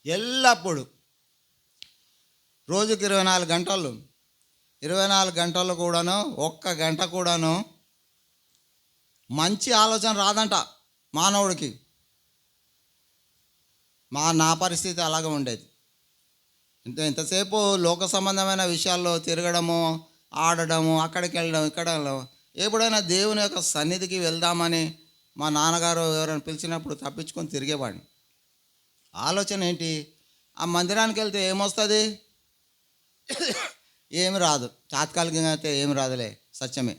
[SPEAKER 1] ఎల్లప్పుడు రోజుకి 24 గంటలు, 24 గంటలు కూడాను, ఒక్క గంట కూడాను మంచి ఆలోచన రాదంట మానవుడికి. నా పరిస్థితి అలాగే ఉండేది. ఇంతసేపు లోక సంబంధమైన విషయాల్లో తిరగడము, ఆడడము, అక్కడికి వెళ్ళడం, ఇక్కడ వెళ్ళడం. ఎప్పుడైనా దేవుని యొక్క సన్నిధికి వెళ్దామని మా నాన్నగారు ఎవరైనా పిలిచినప్పుడు తప్పించుకొని తిరిగేవాడిని. ఆలోచన ఏంటి? ఆ మందిరానికి వెళ్తే ఏమొస్తుంది? ఏమి రాదు. తాత్కాలికంగా అయితే ఏమి రాదులే, సత్యమే.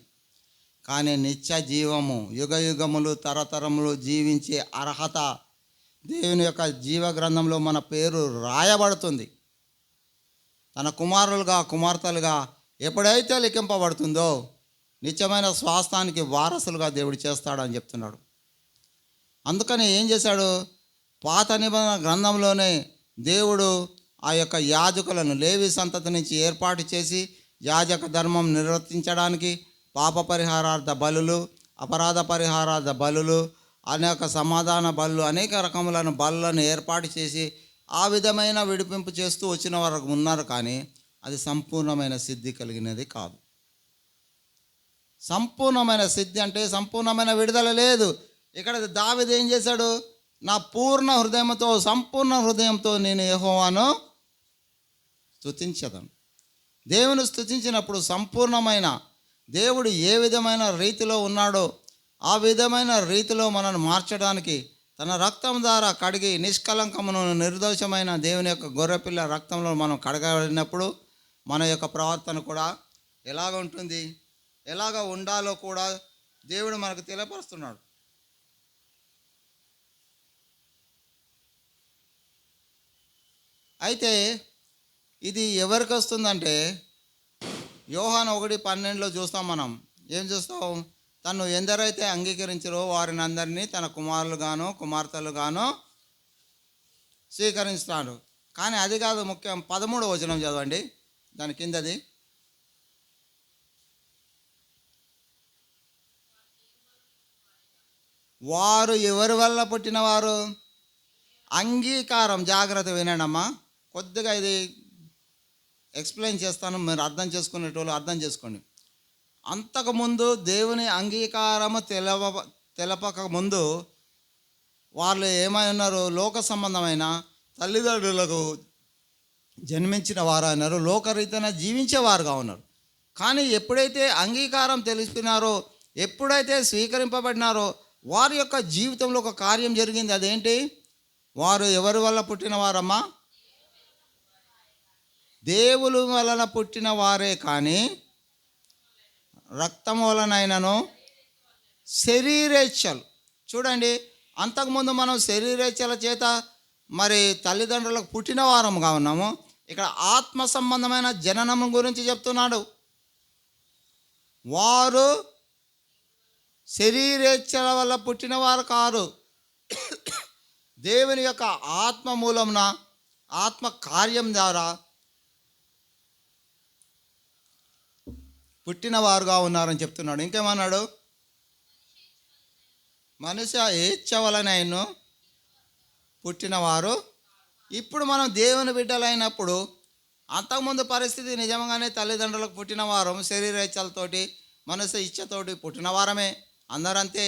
[SPEAKER 1] కానీ నిత్య జీవము, యుగ యుగములు, తరతరములు జీవించే అర్హత దేవుని యొక్క జీవ గ్రంథంలో మన పేరు రాయబడుతుంది. తన కుమారులుగా, కుమార్తెలుగా ఎప్పుడైతే లిఖింపబడుతుందో నిత్యమైన స్వాస్థానికి వారసులుగా దేవుడు చేస్తాడని చెప్తున్నాడు. అందుకని ఏం చేశాడు? పాత నిబంధన గ్రంథంలోనే దేవుడు ఆ యొక్క యాజకులను లేవి సంతతి నుంచి ఏర్పాటు చేసి యాజక ధర్మం నిర్వర్తించడానికి పాప పరిహారార్థ బలులు, అపరాధ పరిహారార్థ బలులు, అనేక సమాధాన బలులు, అనేక రకములైన బలులను ఏర్పాటు చేసి ఆ విధమైన విడిపింపు చేస్తూ వచ్చిన వారు ఉన్నారు. కానీ అది సంపూర్ణమైన సిద్ధి కలిగినది కాదు. సంపూర్ణమైన సిద్ధి అంటే సంపూర్ణమైన విడుదల లేదు. ఇక్కడ దావీదు ఏం చేశాడు? నా పూర్ణ హృదయంతో సంపూర్ణ హృదయంతో నేను యెహోవాను స్తుతించదను. దేవుని స్తుతించినప్పుడు సంపూర్ణమైన దేవుడు ఏ విధమైన రీతిలో ఉన్నాడో ఆ విధమైన రీతిలో మనల్ని మార్చడానికి తన రక్తం ద్వారా కడిగి నిష్కలంకమును నిర్దోషమైన దేవుని యొక్క గొర్రెపిల్ల రక్తంలో మనం కడగబడినప్పుడు మన యొక్క ప్రవర్తన కూడా ఎలాగ ఉంటుంది, ఎలాగ ఉండాలో కూడా దేవుడు మనకు తెలియపరుస్తున్నాడు. అయితే ఇది ఎవరికి వస్తుందంటే యోహాను 1:12 చూస్తాం. మనం ఏం చూస్తాం? తను ఎందరైతే అంగీకరించారో వారిని అందరినీ తన కుమారులుగాను కుమార్తెలుగాను స్వీకరిస్తాడు. కానీ అది కాదు ముఖ్యం. 13వ వచనం చదవండి, దాని కిందది. వారు ఎవరి వల్ల పుట్టినవారు? అంగీకారం. జాగ్రత్త వినండమ్మా, కొద్దిగా ఇది ఎక్స్ప్లెయిన్ చేస్తాను, మీరు అర్థం చేసుకునేటోళ్ళు అర్థం చేసుకోండి. అంతకుముందు దేవుని అంగీకారము తెలపక ముందు వాళ్ళు ఏమై ఉన్నారు? లోక సంబంధమైన తల్లిదండ్రులకు జన్మించిన వారు అన్నారు, లోకరీతిన జీవించేవారుగా ఉన్నారు. కానీ ఎప్పుడైతే అంగీకారం తెలిసినారో, ఎప్పుడైతే స్వీకరింపబడినారో వారి యొక్క జీవితంలో ఒక కార్యం జరిగింది. అదేంటి? వారు ఎవరి వల్ల పుట్టినవారమ్మా? దేవుని వలన పుట్టిన వారే, కానీ రక్తం వలనైనను శరీరేచ్ఛలు. చూడండి, అంతకుముందు మనం శరీరేచ్ఛల చేత మరి తల్లిదండ్రులకు పుట్టిన వారముగా ఉన్నాము. ఇక్కడ ఆత్మ సంబంధమైన జననం గురించి చెప్తున్నాడు. వారు శరీరేచ్ఛల వల్ల పుట్టినవారు కారు, దేవుని యొక్క ఆత్మ మూలమున ఆత్మ కార్యం ద్వారా పుట్టినవారుగా ఉన్నారని చెప్తున్నాడు. ఇంకేమన్నాడు? మనుష్య ఏచ్ఛ వలనైనా పుట్టినవారు. ఇప్పుడు మనం దేవుని బిడ్డలైనప్పుడు, అంతకుముందు పరిస్థితి నిజంగానే తల్లిదండ్రులకు పుట్టినవారం శరీరేచ్ఛలతోటి మనసు ఇచ్ఛతోటి పుట్టినవారమే, అందరంతే.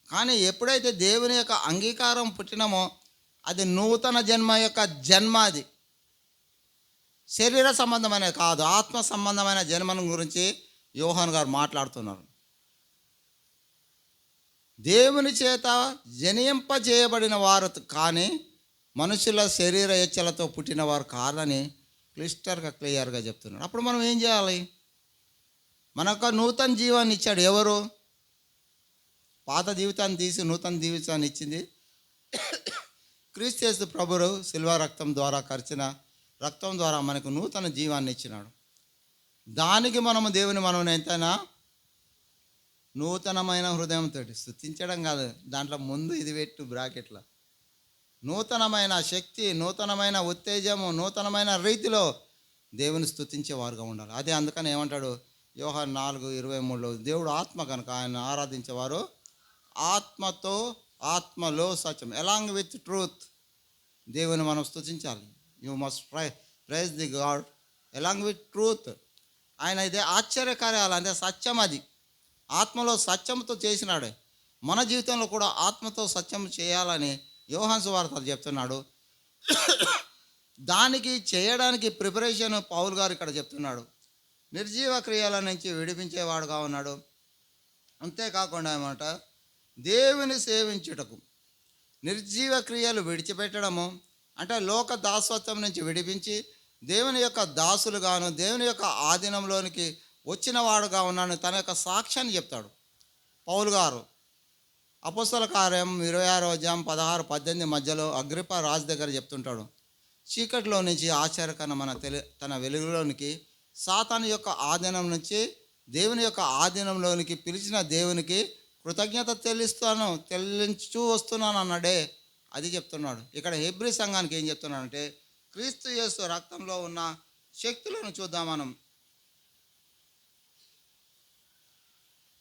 [SPEAKER 1] కానీ ఎప్పుడైతే దేవుని యొక్క అంగీకారం పుట్టినమో అది నూతన జన్మ యొక్క జన్మ. అది శరీర సంబంధమైన కాదు, ఆత్మ సంబంధమైన జన్మను గురించి యోహాను గారు మాట్లాడుతున్నారు. దేవుని చేత జనింపజేయబడిన వారు కానీ మనుషుల శరీర ఇచ్ఛలతో పుట్టినవారు కాదని క్లియర్గా చెప్తున్నాడు. అప్పుడు మనం ఏం చేయాలి? మనకు నూతన జీవాన్ని ఇచ్చాడు. ఎవరు? పాత జీవితాన్ని తీసి నూతన జీవితాన్ని ఇచ్చింది క్రీస్తు యేసు ప్రభువు. సిల్వ రక్తం ద్వారా ఖర్చిన రక్తం ద్వారా మనకు నూతన జీవాన్ని ఇచ్చినాడు. దానికి మనము దేవుని మనం ఎంతైనా నూతనమైన హృదయంతో స్తుతించడం కాదు, దాంట్లో ముందు ఇది పెట్టు బ్రాకెట్లో, నూతనమైన శక్తి, నూతనమైన ఉత్తేజము, నూతనమైన రీతిలో దేవుని స్తుతించేవారుగా ఉండాలి. అదే అందుకని ఏమంటాడు యోహాను 4:23లో, దేవుడు ఆత్మ కనుక ఆయన ఆరాధించేవారు ఆత్మతో, ఆత్మలో సత్యం, అలాంగ్ విత్ ట్రూత్. దేవుని మనం స్తుతించాలి. You must praise the God along with truth. ఆయన ఇదే ఆశ్చర్యకార్యాలు అంటే సత్యం, అది ఆత్మలో సత్యంతో చేసినాడు. మన జీవితంలో కూడా ఆత్మతో సత్యం చేయాలని యోహాను సువార్త చెప్తున్నాడు. దానికి చేయడానికి ప్రిపరేషన్ పౌలు గారు ఇక్కడ చెప్తున్నాడు. నిర్జీవ క్రియల నుంచి విడిపించేవాడుగా ఉన్నాడు. అంతేకాకుండా ఏమంట, దేవుని సేవించుటకు నిర్జీవ క్రియలు విడిచిపెట్టడము అంటే లోక దాసత్వం నుంచి విడిపించి దేవుని యొక్క దాసులుగాను దేవుని యొక్క ఆధీనంలోనికి వచ్చిన వాడుగా ఉన్నాను తన యొక్క సాక్ష్యాన్ని చెప్తాడు పౌలు గారు. అపోస్తల కార్యం 26:16-18 మధ్యలో అగ్రిప్ప రాజు దగ్గర చెప్తుంటాడు, చీకటిలో నుంచి ఆశ్చర్యకరమైన తన వెలుగులోనికి, సాతాను యొక్క ఆధీనం నుంచి దేవుని యొక్క ఆధీనంలోనికి పిలిచిన దేవునికి కృతజ్ఞత చెల్లించు వస్తున్నాను అన్నాడే, అది చెప్తున్నాడు. ఇక్కడ హెబ్రీ సంఘానికి ఏం చెప్తున్నాడంటే, క్రీస్తు యేసు రక్తంలో ఉన్న శక్తులను చూద్దాం మనం.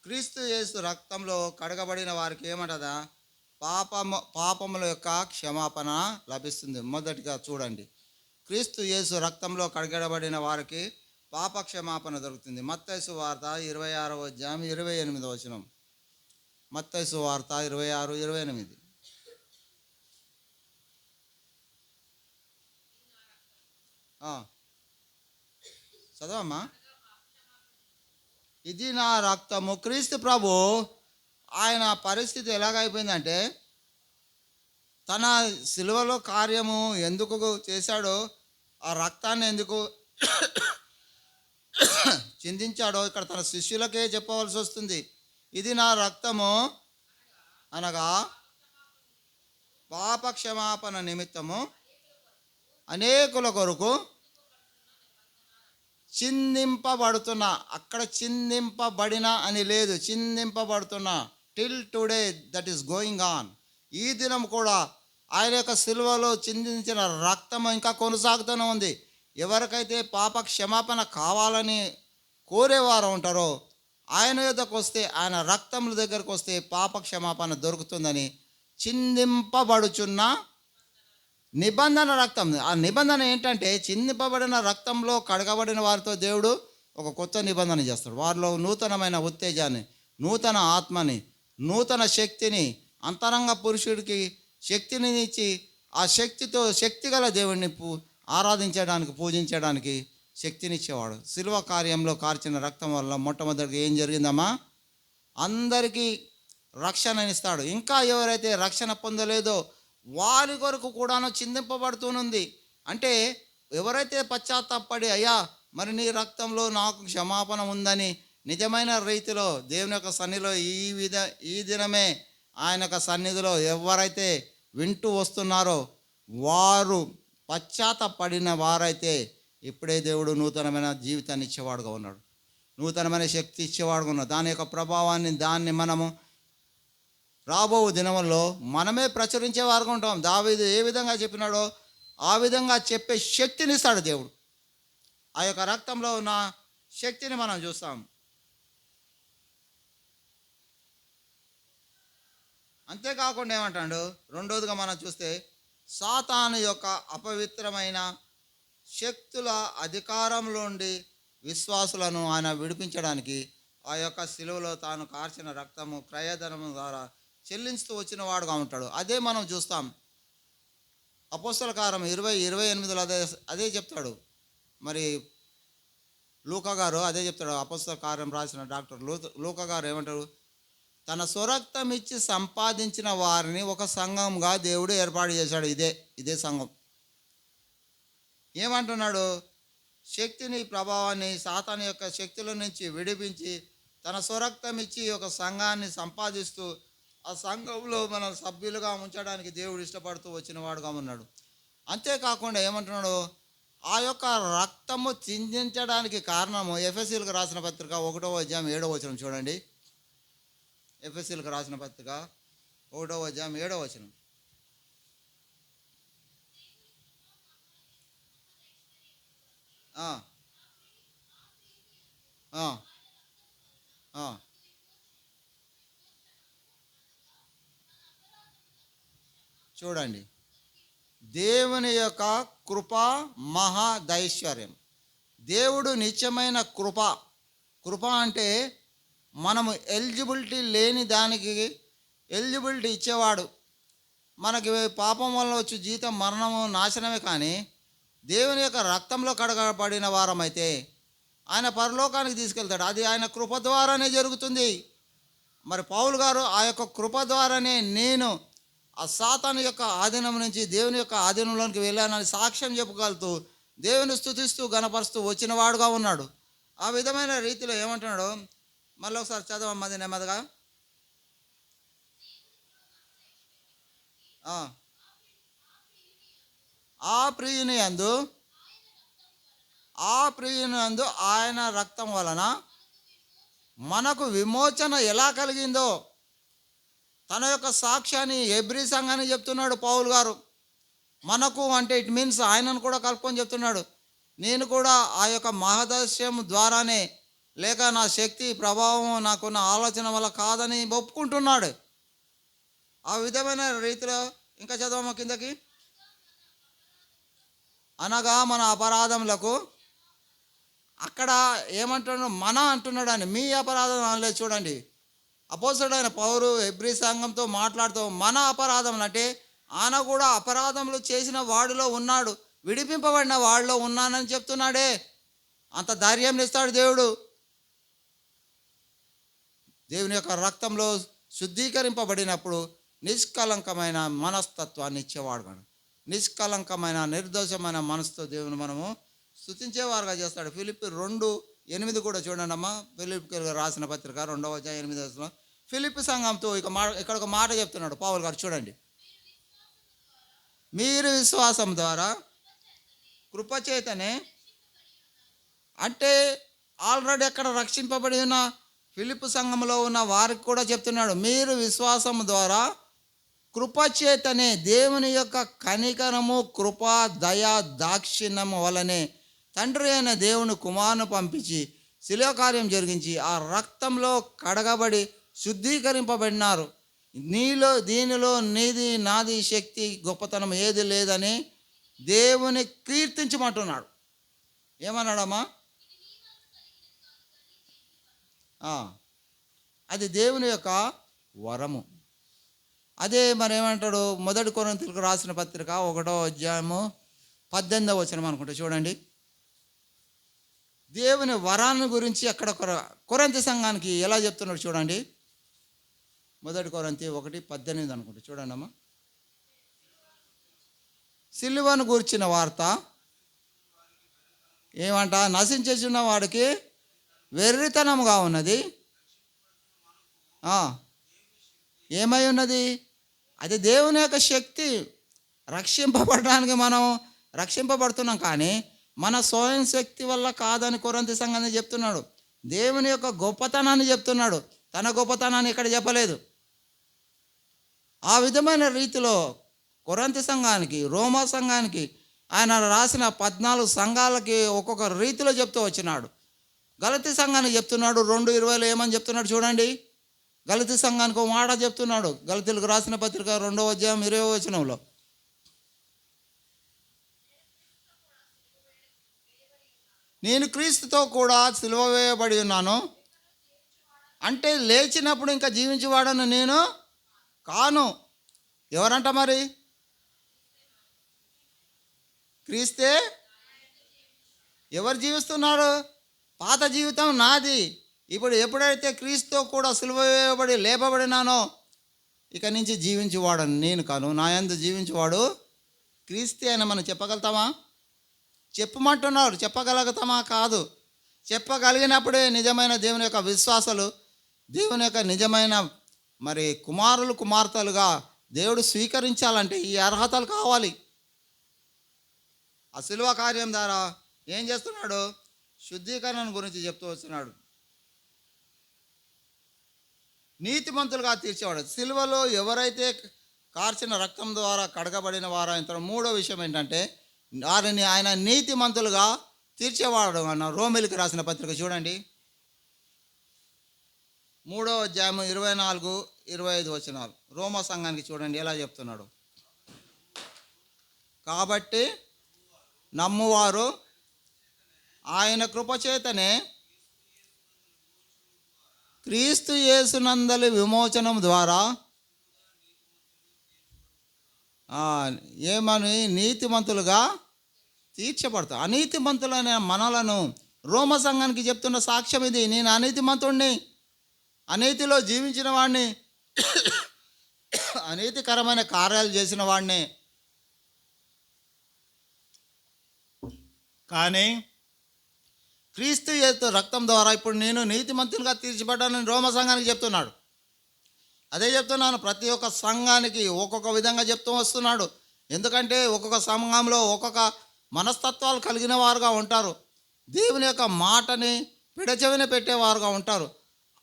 [SPEAKER 1] క్రీస్తు యేసు రక్తంలో కడగబడిన వారికి ఏమంటదా? పాపముల యొక్క క్షమాపణ లభిస్తుంది. మొదటిగా చూడండి, క్రీస్తు యేసు రక్తంలో కడగబడిన వారికి పాప క్షమాపణ దొరుకుతుంది. మత్తయి సువార్త 26:28. మత్తయి సువార్త 26:28. ఆ, చదవమ్మా. ఇది నా రక్తము. క్రీస్తు ప్రభు ఆయన పరిస్థితి ఎలాగైపోయిందంటే తన సిలువలో కార్యము ఎందుకు చేశాడో, ఆ రక్తాన్ని ఎందుకు చిందించాడో ఇక్కడ తన శిష్యులకే చెప్పవలసి వస్తుంది. ఇది నా రక్తము అనగా పాప క్షమాపణ నిమిత్తము అనేకుల కొరకు చిందింపబడుతున్న, అక్కడ చిందింపబడిన అని లేదు, చిందింపబడుతున్న. Till today that is going on. ఈ దినం కూడా ఆయన యొక్క సిలువలో చిందించిన రక్తం ఇంకా కొనసాగుతూనే ఉంది. ఎవరికైతే పాప క్షమాపణ కావాలని కోరేవారు ఉంటారో ఆయన యొద్దకు వస్తే, ఆయన రక్తముల దగ్గరకు వస్తే పాప క్షమాపణ దొరుకుతుందని చిందింపబడుచున్న నిబంధన రక్తం. ఆ నిబంధన ఏంటంటే చిందింపబడిన రక్తంలో కడగబడిన వారితో దేవుడు ఒక కొత్త నిబంధన చేస్తాడు. వారిలో నూతనమైన ఉత్తేజాన్ని, నూతన ఆత్మని, నూతన శక్తిని, అంతరంగ పురుషుడికి శక్తిని ఇచ్చి ఆ శక్తితో శక్తిగల దేవుడిని ఆరాధించడానికి, పూజించడానికి శక్తినిచ్చేవాడు. శిలువ కార్యంలో కార్చిన రక్తం వల్ల మొట్టమొదటిగా ఏం జరిగిందమ్మా? అందరికీ రక్షణనిస్తాడు. ఇంకా ఎవరైతే రక్షణ పొందలేదో వారి కొరకు కూడాను చిందింపబడుతూనుంది. అంటే ఎవరైతే పశ్చాత్తాపడి అయ్యా మరి నీ రక్తంలో నాకు క్షమాపణ ఉందని నిజమైన రీతిలో దేవుని యొక్క సన్నిధిలో ఈ దినమే ఆయన యొక్క సన్నిధిలో ఎవరైతే వింటూ వస్తున్నారో వారు పశ్చాత్తాపడిన వారైతే ఇప్పుడే దేవుడు నూతనమైన జీవితాన్ని ఇచ్చేవాడుగా ఉన్నాడు, నూతనమైన శక్తి ఇచ్చేవాడుగా ఉన్నాడు. దాని యొక్క ప్రభావాన్ని దాన్ని మనము రాబో దినముల్లో మనమే ప్రచురించే వారుగా ఉంటాం. దావీదు ఏ విధంగా చెప్పినాడో ఆ విధంగా చెప్పే శక్తిని ఇస్తాడు దేవుడు. ఆ యొక్క రక్తంలో ఉన్న శక్తిని మనం చూస్తాం. అంతేకాకుండా ఏమంటాడు, రెండోదిగా మనం చూస్తే సాతాను యొక్క అపవిత్రమైన శక్తుల అధికారంలో ఉండి విశ్వాసులను ఆయన విడిపించడానికి ఆ యొక్క శిలువలో తాను కార్చిన రక్తము క్రయధనము ద్వారా చెల్లించుతూ వచ్చిన వాడుగా ఉంటాడు. అదే మనం చూస్తాం. అపోస్తల కార్యం 20:28 అదే చెప్తాడు. మరి లూకా గారు అదే చెప్తాడు. అపోస్తల కార్యం రాసిన డాక్టర్ లూకా గారు ఏమంటారు, తన స్వరక్తం ఇచ్చి సంపాదించిన వారిని ఒక సంఘంగా దేవుడు ఏర్పాటు చేశాడు. ఇదే సంఘం. ఏమంటున్నాడు, శక్తిని, ప్రభావాన్ని సాతాను యొక్క శక్తుల నుంచి విడిపించి తన స్వరక్తం ఇచ్చి ఒక సంఘాన్ని సంపాదిస్తూ ఆ సంఘంలో మన సభ్యులుగా ఉంచడానికి దేవుడు ఇష్టపడుతూ వచ్చిన వాడుగా ఉన్నాడు. అంతేకాకుండా ఏమంటున్నాడు, ఆ యొక్క రక్తము చిందించడానికి కారణము ఎఫెసీలకు రాసిన పత్రిక 1:7 చూడండి. ఎఫెసీలకు రాసిన పత్రిక 1:7. చూడండి, దేవుని యొక్క కృప మహాదైశ్వర్యం. దేవుడు నిత్యమైన కృప అంటే మనము ఎలిజిబిలిటీ లేని దానికి ఎలిజిబిలిటీ ఇచ్చేవాడు. మనకి పాపం వల్ల వచ్చి జీతం మరణము నాశనమే. కానీ దేవుని యొక్క రక్తంలో కడగబడిన వారమైతే ఆయన పరలోకానికి తీసుకెళ్తాడు. అది ఆయన కృప ద్వారానే జరుగుతుంది. మరి పౌలు గారు ఆ యొక్క కృప ద్వారానే నేను ఆ సాతాను యొక్క ఆధీనం నుంచి దేవుని యొక్క ఆధీనంలోనికి వెళ్ళానని సాక్ష్యం చెప్పగలుగుతూ దేవుని స్తుతిస్తూ గణపరుస్తూ వచ్చిన వాడుగా ఉన్నాడు. ఆ విధమైన రీతిలో ఏమంటున్నాడు, మళ్ళీ ఒకసారి చదవమ్మది నెమ్మదిగా. ఆ ప్రియుని యందు ఆయన రక్తం వలన మనకు విమోచన ఎలా కలిగిందో తన యొక్క సాక్ష్యాన్ని హెబ్రీ సంఘాన్ని చెప్తున్నాడు పౌలు గారు. మనకు అంటే ఇట్ మీన్స్ ఆయనను కూడా కలుపుకొని చెప్తున్నాడు. నేను కూడా ఆ యొక్క మహదస్యం ద్వారానే, లేక నా శక్తి ప్రభావం నాకున్న ఆలోచన వల్ల కాదని ఒప్పుకుంటున్నాడు. ఆ విధమైన రీతిలో ఇంకా చదవమ్మ కిందకి. అనగా మన అపరాధములకు, అక్కడ ఏమంటున్నాడు, మన అంటున్నాడు అని, మీ అపరాధం అనలేదు. చూడండి, అపోస్తలుడైన పౌలు హెబ్రీ సంఘంతో మాట్లాడుతూ మన అపరాధములు అంటే ఆయన కూడా అపరాధములు చేసిన వాడిలో ఉన్నాడు. విడిపింపబడిన వాళ్ళలో ఉన్నానని చెప్తున్నాడే. అంత ధైర్యం ఇస్తాడు దేవుడు. దేవుని యొక్క రక్తంలో శుద్ధీకరింపబడినప్పుడు నిష్కలంకమైన మనస్తత్వాన్ని ఇచ్చేవాడు కాదు. నిష్కలంకమైన నిర్దోషమైన మనసుతో దేవుని మనము స్తుతించేవారుగా చేస్తాడు. ఫిలిప్పి 2:8 కూడా చూడండి అమ్మా. ఫిలిప్పి రాసిన పత్రిక 2:8. ఫిలిప్పి సంఘంతో ఇక్కడ ఒక మాట చెప్తున్నాడు పౌలు గారు, చూడండి. మీరు విశ్వాసం ద్వారా కృపచేతనే, అంటే ఆల్రెడీ అక్కడ రక్షింపబడి ఉన్న ఫిలిప్పి సంఘంలో ఉన్న వారికి కూడా చెప్తున్నాడు, మీరు విశ్వాసం ద్వారా కృపచేతనే, దేవుని యొక్క కనికరము, కృప, దయ, దాక్షిణ్యము వలనే తండ్రి అయిన దేవుని కుమారుని పంపించి శిలువ కార్యం జరిగించి ఆ రక్తంలో కడగబడి శుద్ధీకరింపబడినారు. దీనిలో నీది నాది శక్తి గొప్పతనం ఏది లేదని దేవుని కీర్తించమంటున్నాడు. ఏమన్నాడమ్మా? అది దేవుని యొక్క వరము. అదే మరి ఏమంటాడు? 1 కొరింథీయులకు రాసిన పత్రిక 1:18 అనుకుంటా, చూడండి. దేవుని వరాన్ని గురించి అక్కడ కొరింథీ సంఘానికి ఎలా చెప్తున్నాడు చూడండి. 1 కొరింథీ 1:18 అనుకుంటా, చూడండి అమ్మా. సిలువను గూర్చిన వార్త ఏమంట? నశించుచున్న వాడికి వెర్రితనముగా ఉన్నది. ఏమై ఉన్నది? అది దేవుని యొక్క శక్తి. రక్షింపబడడానికి మనం రక్షింపబడుతున్నాం, కానీ మన స్వయం శక్తి వల్ల కాదని కొరింథీ సంఘాన్ని చెప్తున్నాడు. దేవుని యొక్క గొప్పతనాన్ని చెప్తున్నాడు, తన గొప్పతనాన్ని ఇక్కడ చెప్పలేదు. ఆ విధమైన రీతిలో కొరింథీ సంఘానికి, రోమా సంఘానికి ఆయన రాసిన 14 సంఘాలకి ఒక్కొక్క రీతిలో చెప్తూ వచ్చినాడు. గలతీ సంఘానికి చెప్తున్నాడు 2:20 ఏమని చెప్తున్నాడు చూడండి. గలతీ సంఘానికి ఒక మాట చెప్తున్నాడు. గలతీలకు రాసిన పత్రిక 2:20 నేను క్రీస్తుతో కూడా సిలువ వేయబడి ఉన్నాను. అంటే లేచినప్పుడు ఇంకా జీవించేవాడను నేను కాను. ఎవరంట మరి? క్రీస్తే. ఎవరు జీవిస్తున్నారు? పాత జీవితం నాది. ఇప్పుడు ఎప్పుడైతే క్రీస్తుతో కూడా సిలువ వేయబడి లేపబడినానో ఇక నుంచి జీవించేవాడు నేను కాను, నా యందు జీవించేవాడు క్రీస్తే అని మనం చెప్పగలుగుతామా? చెప్పమంటున్నారు, చెప్పగలుగుతామా? కాదు. చెప్పగలిగినప్పుడే నిజమైన దేవుని యొక్క విశ్వాసాలు, దేవుని యొక్క నిజమైన మరి కుమారులు కుమార్తెలుగా దేవుడు స్వీకరించాలంటే ఈ అర్హతలు కావాలి. ఆ సిలువ కార్యం ద్వారా ఏం చేస్తున్నాడు? శుద్ధీకరణ గురించి చెప్తూ వస్తున్నాడు. నీతిమంతులుగా తీర్చేవాడు. సిలువలో ఎవరైతే కార్చిన రక్తం ద్వారా కడగబడిన వారు ఆయన. మూడో విషయం ఏంటంటే వారిని ఆయన నీతిమంతులుగా తీర్చేవాడు అన్న రోమిలికి రాసిన పత్రిక చూడండి. 3:24-25 రోమా సంఘానికి చూడండి ఎలా చెప్తున్నాడు. కాబట్టి నమ్మువారు ఆయన కృపచేతనే క్రీస్తు యేసునందలి విమోచనం ద్వారా ఏమని నీతిమంతులుగా తీర్చబడతారు. అనీతిమంతులైన మనలను రోమ సంఘానికి చెప్తున్న సాక్ష్యం ఇది. నేను అనీతిమంతుడిని, అనీతిలో జీవించిన వాడిని, అనీతికరమైన కార్యాలు చేసిన వాడిని. కానీ క్రీస్తు యేసు రక్తం ద్వారా ఇప్పుడు నేను నీతిమంతులుగా తీర్చబడ్డానని రోమ సంఘానికి చెప్తున్నాడు. అదే చెప్తున్నాను, ప్రతి ఒక్క సంఘానికి ఒక్కొక్క విధంగా చెప్తూ వస్తున్నాడు. ఎందుకంటే ఒక్కొక్క సంఘంలో ఒక్కొక్క మనస్తత్వాలు కలిగిన వారుగా ఉంటారు. దేవుని యొక్క మాటని పిడచెవిన పెట్టేవారుగా ఉంటారు.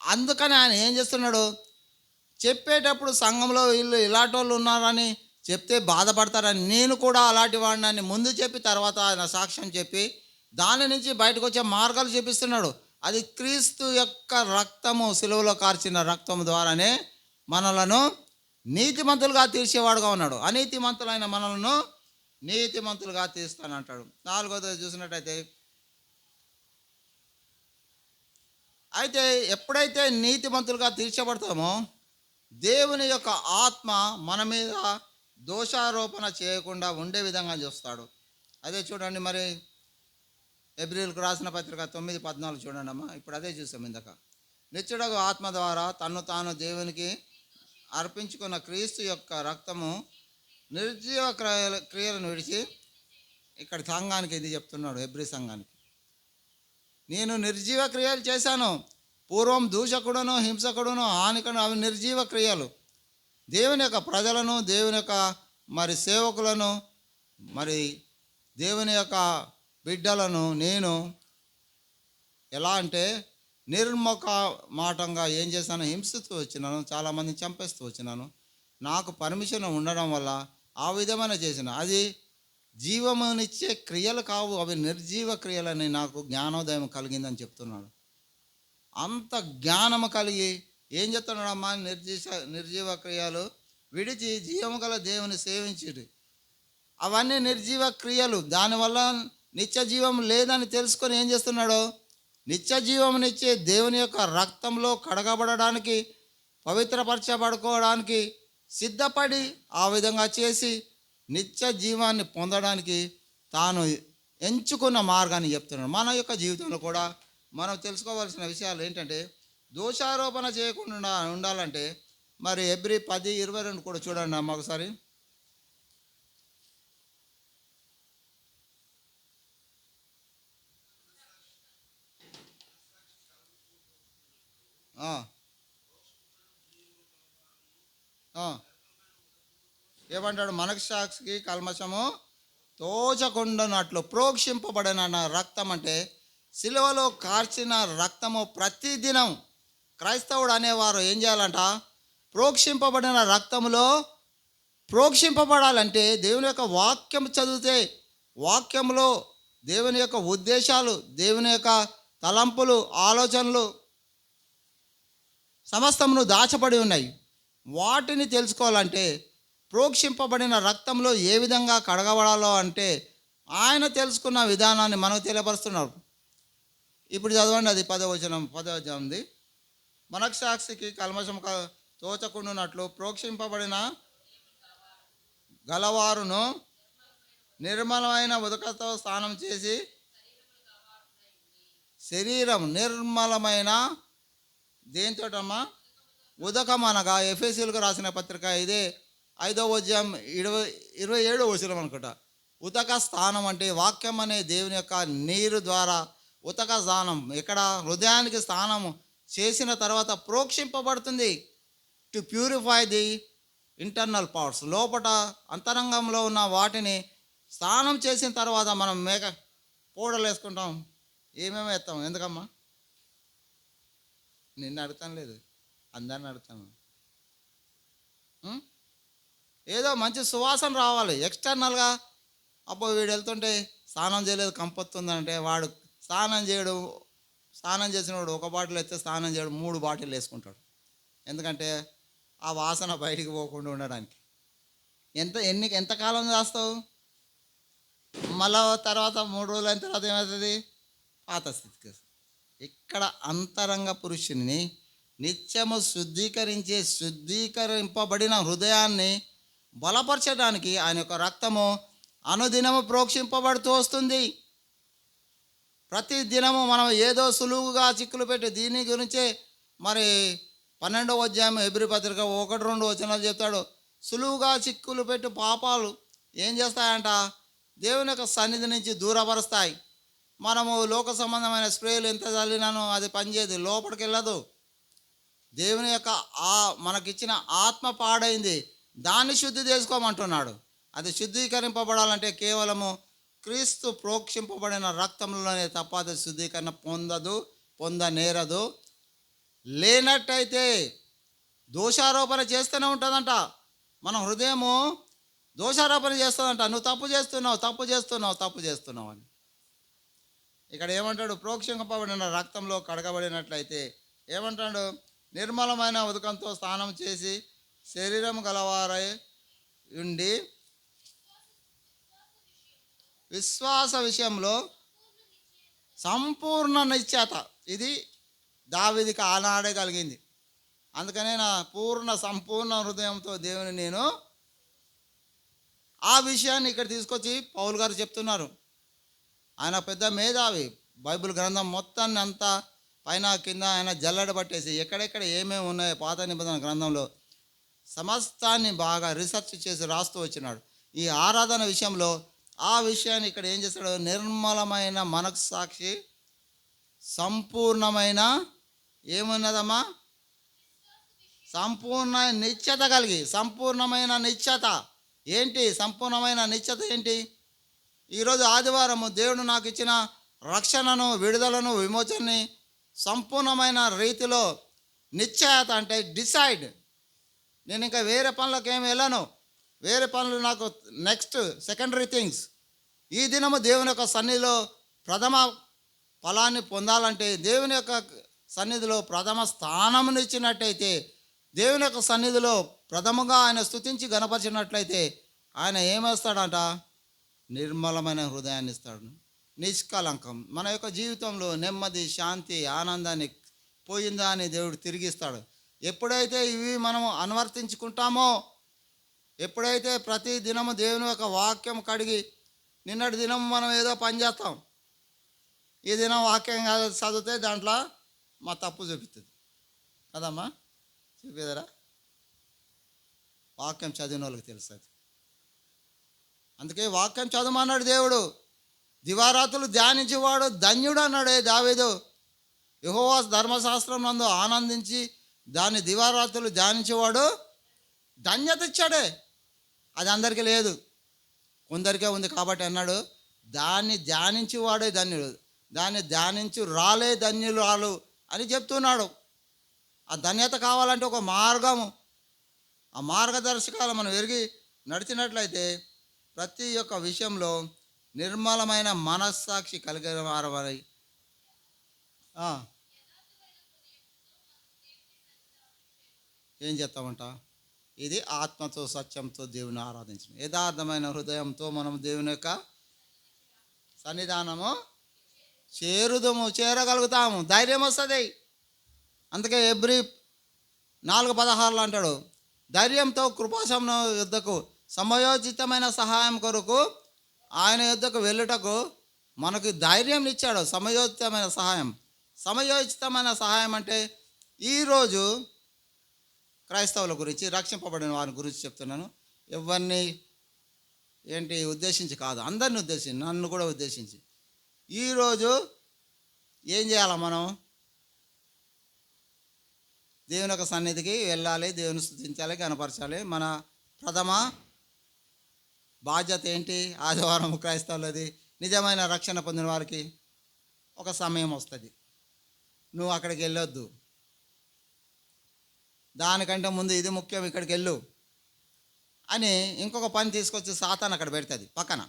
[SPEAKER 1] అందుకని ఆయన ఏం చేస్తున్నాడు? చెప్పేటప్పుడు సంఘంలో వీళ్ళు ఇలాంటి వాళ్ళు ఉన్నారని చెప్తే బాధపడతారని, నేను కూడా అలాంటి వాడిని ముందు చెప్పి తర్వాత ఆయన సాక్ష్యం చెప్పి దాని నుంచి బయటకు వచ్చే మార్గాలు చూపిస్తున్నాడు. అది క్రీస్తు యొక్క రక్తము, సిలువలో కార్చిన రక్తము ద్వారానే మనలను నీతిమంతులుగా తీర్చేవాడుగా ఉన్నాడు. అనీతిమంతులైన మనలను నీతిమంతులుగా తీస్తానంటాడు. 4వ చూసినట్టయితే, అయితే ఎప్పుడైతే నీతిమంతులుగా తీర్చబడతామో దేవుని యొక్క ఆత్మ మన మీద దోషారోపణ చేయకుండా ఉండే విధంగా చూస్తాడు. అదే చూడండి మరి హెబ్రీయులకు రాసిన పత్రిక 9:14 చూడండి అమ్మా. ఇప్పుడు అదే చూసాం ఇందాక. నిత్యుడగు ఆత్మ ద్వారా తన్ను తాను దేవునికి అర్పించుకున్న క్రీస్తు యొక్క రక్తము నిర్జీవ క్రియలను విడిచి, ఇక్కడ సంఘానికి ఇది చెప్తున్నాడు, హెబ్రీ సంఘానికి. నేను నిర్జీవ క్రియలు చేశాను. పూర్వం దూషకుడును, హింసకుడును, హానికను, అవి నిర్జీవ క్రియలు. దేవుని యొక్క ప్రజలను, దేవుని యొక్క మరి సేవకులను, మరి దేవుని యొక్క బిడ్డలను నేను ఎలా అంటే నిర్మోహమాటంగా ఏం చేశాను? హింసిస్తూ వచ్చినాను, చాలామందిని చంపేస్తూ వచ్చినాను. నాకు పర్మిషన్ ఉండడం వల్ల ఆ విధమైన చేసిన, అది జీవమునిచ్చే క్రియలు కావు, అవి నిర్జీవ క్రియలని నాకు జ్ఞానోదయం కలిగిందని చెప్తున్నాడు. అంత జ్ఞానము కలిగి ఏం చెప్తున్నాడమ్మా? నిర్జీవ క్రియలు విడిచి జీవము గల దేవుని సేవించుడు. అవన్నీ నిర్జీవ క్రియలు. దానివల్ల నిత్య జీవం లేదని తెలుసుకొని ఏం చేస్తున్నాడు? నిత్య జీవమునిచ్చే దేవుని యొక్క రక్తంలో కడగబడడానికి, పవిత్రపరచబడుకోవడానికి సిద్ధపడి ఆ విధంగా చేసి నిత్య జీవాన్ని పొందడానికి తాను ఎంచుకున్న మార్గాన్ని చెప్తున్నాడు. మన యొక్క జీవితంలో కూడా మనం తెలుసుకోవాల్సిన విషయాలు ఏంటంటే, దోషారోపణ చేయకుండా ఉండాలంటే మరి హెబ్రీ 10:22 కూడా చూడండి అమ్మ ఒకసారి. ఏమంటాడు? మనస్సాక్షికి కల్మషము తోచకుండానట్లు ప్రోక్షింపబడిన రక్తం అంటే సిలువలో కార్చిన రక్తము. ప్రతిదినం క్రైస్తవుడు అనేవారు ఏం చేయాలంట? ప్రోక్షింపబడిన రక్తములో ప్రోక్షింపబడాలంటే దేవుని యొక్క వాక్యం చదివితే, వాక్యంలో దేవుని యొక్క ఉద్దేశాలు, దేవుని యొక్క తలంపులు, ఆలోచనలు సమస్తమును దాచబడి ఉన్నాయి. వాటిని తెలుసుకోవాలంటే ప్రోక్షింపబడిన రక్తంలో ఏ విధంగా కడగబడాలో అంటే ఆయన తెలుసుకున్న విధానాన్ని మనకు తెలియపరుస్తున్నారు. ఇప్పుడు చదవండి, అది 10వ వచనం. మనస్సాక్షికి కల్మషం తోచకుండానట్లు ప్రోక్షింపబడిన గలవారును నిర్మలమైన ఉదకతో స్నానం చేసి శరీరం నిర్మలమైన దేనితోటమ్మా? ఉదకం అనగా ఎఫెసీయులకు రాసిన పత్రిక ఇదే 5వ అధ్యాయం 27వ వచనం అనుకుంటా. ఉతక స్నానం అంటే వాక్యం అనే దేవుని యొక్క నీరు ద్వారా ఉతక స్నానం. ఇక్కడ హృదయానికి స్నానం చేసిన తర్వాత ప్రోక్షింపబడుతుంది. To purify the internal parts, లోపట అంతరంగంలో ఉన్న వాటిని స్నానం చేసిన తర్వాత మనం పౌడర్లు వేసుకుంటాం. ఏమేమి వేస్తాం? ఎందుకమ్మా? నిన్ను అడుగుతాను లేదు, అందరిని అడుగుతాను. ఏదో మంచి సువాసన రావాలి ఎక్స్టర్నల్గా. అబ్బో వీడు వెళ్తుంటే స్నానం చేయలేదు కంపొత్తుందంటే వాడు స్నానం చేసినవాడు ఒక బాటిల్ అయితే స్నానం చేయడు 3 బాటిల్ వేసుకుంటాడు. ఎందుకంటే ఆ వాసన బయటికి పోకుండా ఉండడానికి. ఎంతకాలం చేస్తావు? మళ్ళా తర్వాత 3 రోజులు అయిన తర్వాత ఏమవుతుంది? పాత స్థితికి. ఇక్కడ అంతరంగ పురుషుని నిత్యము శుద్ధీకరింపబడిన హృదయాన్ని బలపరచడానికి ఆయన యొక్క రక్తము అనుదినము ప్రోక్షింపబడుతూ వస్తుంది. ప్రతి దినము మనం ఏదో సులువుగా చిక్కులు పెట్టి దీని గురించే మరి 12వ అధ్యాయం హెబ్రీ పత్రిక 1-2 వచనాలు చెప్తాడు. సులువుగా చిక్కులు పెట్టి పాపాలు ఏం చేస్తాయంట? దేవుని యొక్క సన్నిధి నుంచి దూరపరుస్తాయి. మనము లోక సంబంధమైన స్ప్రేలు ఎంత చల్లినానో అది పనిచేయదు, లోపలికి వెళ్ళదు. దేవుని యొక్క మనకిచ్చిన ఆత్మ పాడైంది, దాన్ని శుద్ధి చేసుకోమంటున్నాడు. అది శుద్ధీకరింపబడాలంటే కేవలము క్రీస్తు ప్రోక్షింపబడిన రక్తంలోనే తప్ప అది శుద్ధీకరణ పొందనేరదు. లేనట్టయితే దోషారోపణ చేస్తూనే ఉంటుందంట. మన హృదయము దోషారోపణ చేస్తుందంట. నువ్వు తప్పు చేస్తున్నావు అని. ఇక్కడ ఏమంటాడు? ప్రోక్షింపబడిన రక్తంలో కడగబడినట్లయితే ఏమంటాడు? నిర్మలమైన ఉదకంతో స్నానం చేసి శరీరం గలవారై ఉండి విశ్వాస విషయంలో సంపూర్ణ నిశ్చయత. ఇది దావీదుకి ఆనాడే కలిగింది. అందుకనే నా సంపూర్ణ హృదయంతో దేవుని నేను ఆ విషయాన్ని ఇక్కడ తీసుకొచ్చి పౌలు గారు చెప్తున్నారు. ఆయన పెద్ద మేధావి, బైబిల్ గ్రంథం మొత్తాన్ని అంతా పైన కింద ఆయన జల్లెడ పట్టేసి ఎక్కడెక్కడ ఏమేమి ఉన్నాయో పాత నిబంధన గ్రంథంలో సమస్తాన్ని బాగా రీసెర్చ్ చేసి రాస్తూ వచ్చినాడు. ఈ ఆరాధన విషయంలో ఆ విషయాన్ని ఇక్కడ ఏం చేస్తాడు, నిర్మలమైన మనకు సాక్షి, సంపూర్ణమైన ఏమున్నదమ్మా, సంపూర్ణ నిశ్చత కలిగి, సంపూర్ణమైన నిశ్చత ఏంటి, సంపూర్ణమైన నిశ్చత ఏంటి? ఈరోజు ఆదివారము దేవుడు నాకు ఇచ్చిన రక్షణను, విడుదలను, విమోచనని సంపూర్ణమైన రీతిలో నిశ్చయత అంటే డిసైడ్. నేను ఇంకా వేరే పనులకు ఏమి వెళ్ళను, వేరే పనులు నాకు నెక్స్ట్ సెకండరీ థింగ్స్. ఈ దినము దేవుని యొక్క సన్నిధిలో ప్రథమ ఫలాన్ని పొందాలంటే, దేవుని యొక్క సన్నిధిలో ప్రథమ స్థానమునిచ్చినట్టయితే, దేవుని యొక్క సన్నిధిలో ప్రథమంగా ఆయన స్తుతించి గణపరిచినట్లయితే ఆయన ఏమేస్తాడంట, నిర్మలమైన హృదయాన్ని ఇస్తాడు, నిష్కలంకం. మన యొక్క జీవితంలో నెమ్మది, శాంతి, ఆనందాన్ని పోయిందా అని దేవుడు తిరిగిస్తాడు. ఎప్పుడైతే ఇవి మనము అనువర్తించుకుంటామో, ఎప్పుడైతే ప్రతి దినము దేవుని యొక్క వాక్యం కడిగి, నిన్నటి దినం మనం ఏదో పని చేస్తాం, ఈ దినం వాక్యం చదివితే దాంట్లో మా తప్పు చూపిస్తుంది కదమ్మా, చూపిదరా? వాక్యం చదివిన వాళ్ళకి తెలుస్తుంది. అందుకే వాక్యం చదవమన్నాడు దేవుడు. దివారాత్రులు ధ్యానించేవాడు ధన్యుడు అన్నాడే దావీదు. యెహోవా ధర్మశాస్త్రం నందు ఆనందించి దాన్ని దివారాత్రులు ధ్యానించేవాడు ధన్యత ఇచ్చాడే. అది అందరికీ లేదు, కొందరికే ఉంది కాబట్టి అన్నాడు, దాన్ని ధ్యానించేవాడే ధన్యుడు, దాన్ని ధ్యానించి రాలే ధన్యురాలు అని చెప్తున్నాడు. ఆ ధన్యత కావాలంటే ఒక మార్గము, ఆ మార్గదర్శకాలు మనం ఎరిగి నడిచినట్లయితే ప్రతి ఒక్క విషయంలో నిర్మలమైన మనస్సాక్షి కలిగిన వారమై ఏం చేస్తామంట, ఇది ఆత్మతో సత్యంతో దేవుని ఆరాధించడం, యథార్థమైన హృదయంతో మనం దేవుని యొక్క సన్నిధానము చేరగలుగుతాము, ధైర్యం వస్తుంది. అందుకే ఎబ్రీ 4:16 అంటాడు, ధైర్యంతో కృపాసనం యుద్ధకు సమయోచితమైన సహాయం కొరకు ఆయన యుద్ధకు వెళ్ళుటకు మనకు ధైర్యం ఇచ్చాడు. సమయోచితమైన సహాయం, సమయోచితమైన సహాయం అంటే ఈరోజు క్రైస్తవుల గురించి, రక్షింపబడిన వారి గురించి చెప్తున్నాను. ఎవరిని ఏంటి ఉద్దేశించి కాదు, అందరిని ఉద్దేశించి, నన్ను కూడా ఉద్దేశించి. ఈరోజు ఏం చేయాలి, మనం దేవుని యొక్క సన్నిధికి వెళ్ళాలి, దేవుని స్తుతించాలి, కనపరచాలి. మన ప్రథమ బాధ్యత ఏంటి? ఆదివారం క్రైస్తవులది. నిజమైన రక్షణ పొందిన వారికి ఒక సమయం వస్తుంది, నువ్వు అక్కడికి వెళ్ళొద్దు, దానికంటే ముందు ఇది ముఖ్యం, ఇక్కడికి వెళ్ళు అని ఇంకొక పని తీసుకొచ్చి సాతాను అక్కడ పెడుతుంది పక్కన.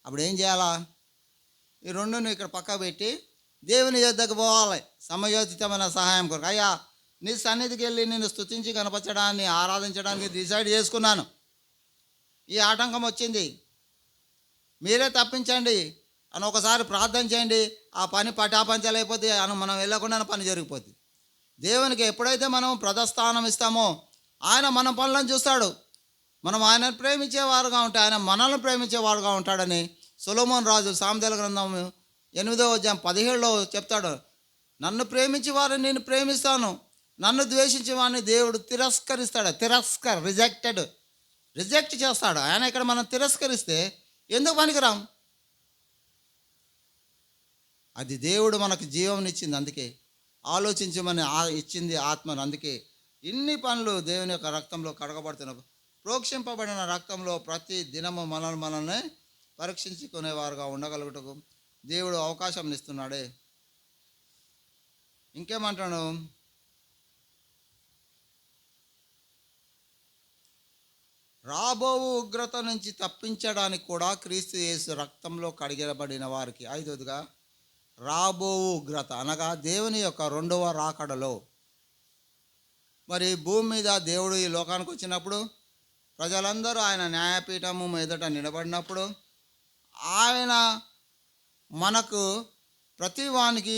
[SPEAKER 1] అప్పుడు ఏం చేయాలా? ఈ రెండును ఇక్కడ పక్క పెట్టి దేవుని యొద్దకు పోవాలి, సమయోచితమైన సహాయం కొరకు. అయ్యా, నీ సన్నిధికి వెళ్ళి నేను స్తుతించి కనపరచడాన్ని, ఆరాధించడానికి డిసైడ్ చేసుకున్నాను, ఈ ఆటంకం వచ్చింది, మీరే తప్పించండి అని ఒకసారి ప్రార్థన చేయండి. ఆ పని పటాపంచలేకపోతే మనం వెళ్ళకుండా పని జరిగిపోద్ది. దేవునికి ఎప్పుడైతే మనం ప్రథస్థానం ఇస్తామో ఆయన మన పనులను చూస్తాడు. మనం ఆయనను ప్రేమించేవారుగా ఉంటే ఆయన మనల్ని ప్రేమించేవారుగా ఉంటాడని సొలొమోను రాజు సామెతల గ్రంథం 8:17 చెప్తాడు. నన్ను ప్రేమించే వారిని నేను ప్రేమిస్తాను, నన్ను ద్వేషించే వారిని దేవుడు తిరస్కరిస్తాడు. రిజెక్ట్ చేస్తాడు ఆయన. ఇక్కడ మనం తిరస్కరిస్తే ఎందుకు పనికిరాం? అది దేవుడు మనకు జీవమునిచ్చింది, అందుకే ఆలోచించమని ఇచ్చింది ఆత్మను. అందుకే ఇన్ని పనులు దేవుని యొక్క రక్తంలో కడగబడుతున్న, ప్రోక్షింపబడిన రక్తంలో ప్రతి దినము మనల్ని పరీక్షించుకునేవారుగా ఉండగలుగుటకు దేవుడు అవకాశం ఇస్తున్నాడే. ఇంకేమంటాను, రాబో ఉగ్రత నుంచి తప్పించడానికి కూడా క్రీస్తు యేసు రక్తంలో కడిగబడిన వారికి. ఐదవదిగా, రాబో ఉగ్రత అనగా దేవుని యొక్క రెండవ రాకడలో. మరి భూమి మీద దేవుడు ఈ లోకానికి వచ్చినప్పుడు ప్రజలందరూ ఆయన న్యాయపీఠము ఎదుట నిలబడినప్పుడు ఆయన మనకు ప్రతి వానికి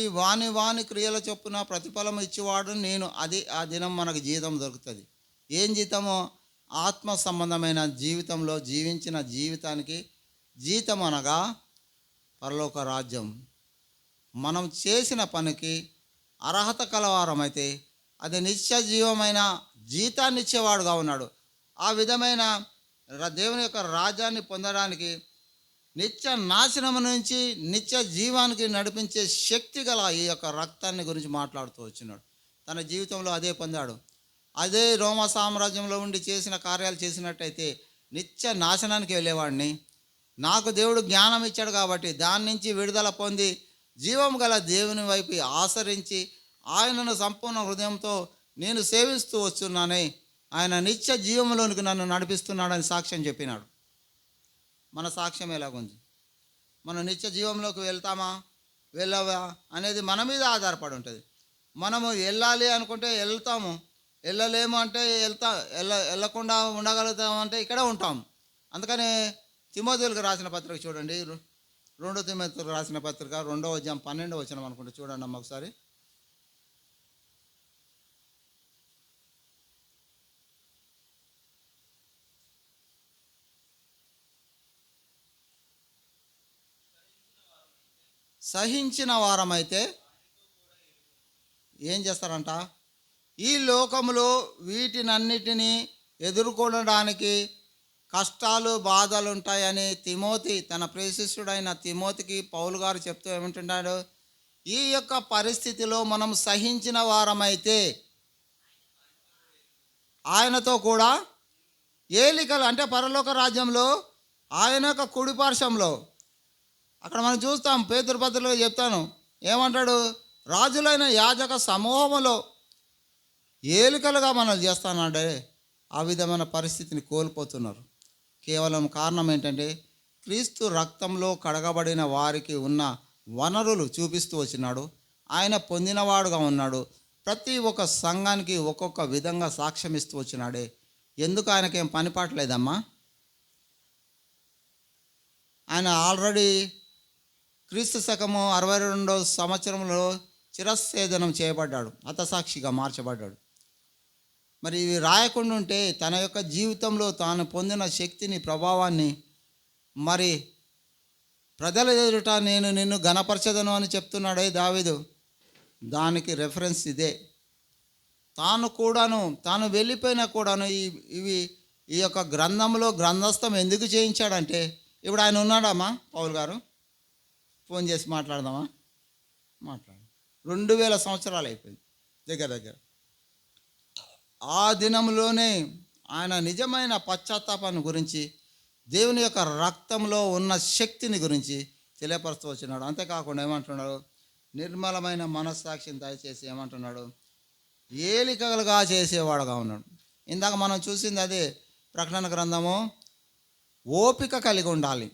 [SPEAKER 1] వాని క్రియల చొప్పున ప్రతిఫలం ఇచ్చేవాడు నేను. అది ఆ దినం మనకు జీతం దొరుకుతుంది. ఏం జీతమో? ఆత్మ సంబంధమైన జీవితంలో జీవించిన జీవితానికి జీతం అనగా పరలోక రాజ్యం. మనం చేసిన పనికి అర్హత కలవారమైతే అది నిత్య జీవమైన జీతాన్ని ఇచ్చేవాడుగా ఉన్నాడు. ఆ విధమైన దేవుని యొక్క రాజ్యాన్ని పొందడానికి నిత్య నాశనం నుంచి నిత్య జీవానికి నడిపించే శక్తి గల ఈ యొక్క రక్తాన్ని గురించి మాట్లాడుతూ వచ్చినాడు. తన జీవితంలో అదే పొందాడు. అదే రోమా సామ్రాజ్యంలో ఉండి చేసిన కార్యాలు చేసినట్టయితే నిత్య నాశనానికి వెళ్ళేవాడిని. నాకు దేవుడు జ్ఞానం ఇచ్చాడు కాబట్టి దాని నుంచి విడుదల పొంది జీవం గల దేవుని వైపు ఆచరించి ఆయనను సంపూర్ణ హృదయంతో నేను సేవిస్తూ వస్తున్నానే, ఆయన నిత్య జీవంలోనికి నన్ను నడిపిస్తున్నాడని సాక్ష్యం చెప్పినాడు. మన సాక్ష్యం ఎలాగుంది? మనం నిత్య జీవంలోకి వెళ్తామా వెళ్ళవా అనేది మన మీద ఆధారపడి ఉంటుంది. మనము వెళ్ళాలి అనుకుంటే వెళ్తాము, వెళ్ళలేము అంటే వెళ్ళకుండా ఉండగలుగుతామంటే ఇక్కడే ఉంటాం. అందుకని తిమోథీయులకు రాసిన పత్రిక చూడండి, 2 తిమోథీయులకు రాసిన పత్రిక 2వ అధ్యాయం 12వ వచనం అనుకుంటే చూడండి అమ్మ ఒకసారి. సహించిన వారమైతే ఏం చేస్తారంట? ఈ లోకంలో వీటినన్నిటినీ ఎదుర్కొనడానికి కష్టాలు బాధలు ఉంటాయని తిమోతి, తన ప్రియశిష్యుడైన తిమోతికి పౌలు గారు చెప్తూ ఏమంటున్నాడు? ఈ యొక్క పరిస్థితిలో మనం సహించిన వారమైతే ఆయనతో కూడా ఏలికలు, అంటే పరలోక రాజ్యంలో ఆయన యొక్క కుడిపార్శ్వంలో, అక్కడ మనం చూస్తాం, పేతురు పత్రికలో చెప్తాను ఏమంటాడు? రాజులైన యాజక సమూహంలో ఏలికలుగా మనల్ని చేస్తానంటే ఆ విధమైన పరిస్థితిని కోల్పోతున్నారు. కేవలం కారణం ఏంటంటే క్రీస్తు రక్తంలో కడగబడిన వారికి ఉన్న వనరులు చూపిస్తూ వచ్చినాడు. ఆయన పొందినవాడుగా ఉన్నాడు. ప్రతి ఒక్క సంఘానికి ఒక్కొక్క విధంగా సాక్ష్యం ఇస్తూ వచ్చినాడే. ఎందుకు ఆయనకేం పని పాటలేదమ్మా? ఆయన ఆల్రెడీ క్రీస్తు శకము 62వ సంవత్సరంలో చిరస్సేదనం చేయబడ్డాడు, హతసాక్షిగా మార్చబడ్డాడు. మరి ఇవి రాయకుండా ఉంటే తన యొక్క జీవితంలో తాను పొందిన శక్తిని, ప్రభావాన్ని మరి ప్రజల ఎదుట నేను నిన్ను ఘనపరచదను అని చెప్తున్నాడే దావీదు. దానికి రెఫరెన్స్ ఇదే. తాను వెళ్ళిపోయినా కూడాను ఈ యొక్క గ్రంథంలో గ్రంథస్థం ఎందుకు చేయించాడంటే, ఇప్పుడు ఆయన ఉన్నాడమ్మా పౌలు గారు? ఫోన్ చేసి మాట్లాడదామా? మాట్లాడు. 2000 సంవత్సరాలు అయిపోయింది దగ్గర. ఆ దినంలోనే ఆయన నిజమైన పశ్చాత్తాపాన్ని గురించి, దేవుని యొక్క రక్తంలో ఉన్న శక్తిని గురించి తెలియపరుస్తూ వచ్చినాడు. అంతేకాకుండా ఏమంటున్నాడు? నిర్మలమైన మనస్సాక్షిని దయచేసి ఏమంటున్నాడు? ఏలికలుగా చేసేవాడుగా ఉన్నాడు. ఇందాక మనం చూసింది అదే. ప్రకటన గ్రంథము ఓపిక కలిగి ఉండాలి.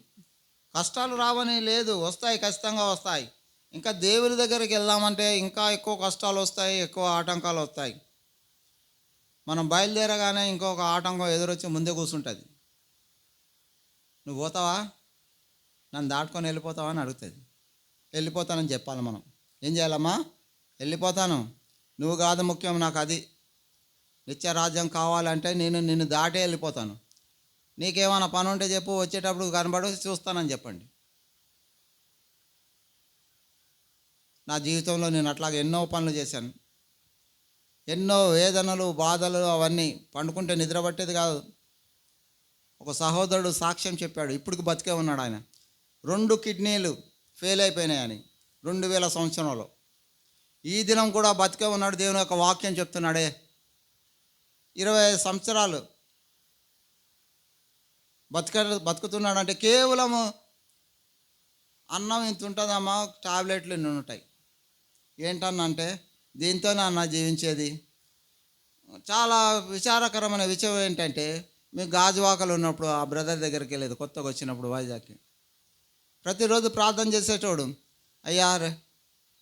[SPEAKER 1] కష్టాలు రావని లేదు, వస్తాయి, ఖచ్చితంగా వస్తాయి. ఇంకా దేవుని దగ్గరికి వెళ్దామంటే ఇంకా ఎక్కువ కష్టాలు వస్తాయి, ఎక్కువ ఆటంకాలు వస్తాయి. మనం బయలుదేరగానే ఇంకొక ఆటంకం ఎదురొచ్చి ముందే కూర్చుంటుంది. నువ్వు పోతావా, నన్ను దాటుకొని వెళ్ళిపోతావా అని అడుగుతుంది. వెళ్ళిపోతానని చెప్పాలి మనం. ఏం చేయాలమ్మా? వెళ్ళిపోతాను, నువ్వు కాదు ముఖ్యం, నాకు అది నిత్య రాజ్యం కావాలంటే నేను నిన్ను దాటే వెళ్ళిపోతాను. నీకేమైనా పని ఉంటే చెప్పు, వచ్చేటప్పుడు కనబడు, చూస్తానని చెప్పండి. నా జీవితంలో నేను అట్లాగే ఎన్నో పనులు చేశాను. ఎన్నో వేదనలు, బాధలు, అవన్నీ పండుకుంటే నిద్ర పట్టేది కాదు. ఒక సహోదరుడు సాక్ష్యం చెప్పాడు, ఇప్పటికి బతికే ఉన్నాడు. ఆయన 2 కిడ్నీలు ఫెయిల్ అయిపోయినాయని 2000 సంవత్సరంలో. ఈ దినం కూడా బతికే ఉన్నాడు. దేవుని యొక్క వాక్యం చెప్తున్నాడే. 25 సంవత్సరాలు బతుకుతున్నాడంటే కేవలము అన్నం ఇంత ఉంటుందమ్మా, టాబ్లెట్లు ఇన్ని ఉంటాయి. ఏంటన్నంటే దీంతోనే అన్న జీవించేది. చాలా విచారకరమైన విషయం ఏంటంటే, మేము గాజువాకలు ఉన్నప్పుడు ఆ బ్రదర్ దగ్గరికి వెళ్ళేది, కొత్తగా వచ్చినప్పుడు వైజాగ్కి. ప్రతిరోజు ప్రార్థన చేసేటోడు, అయ్యా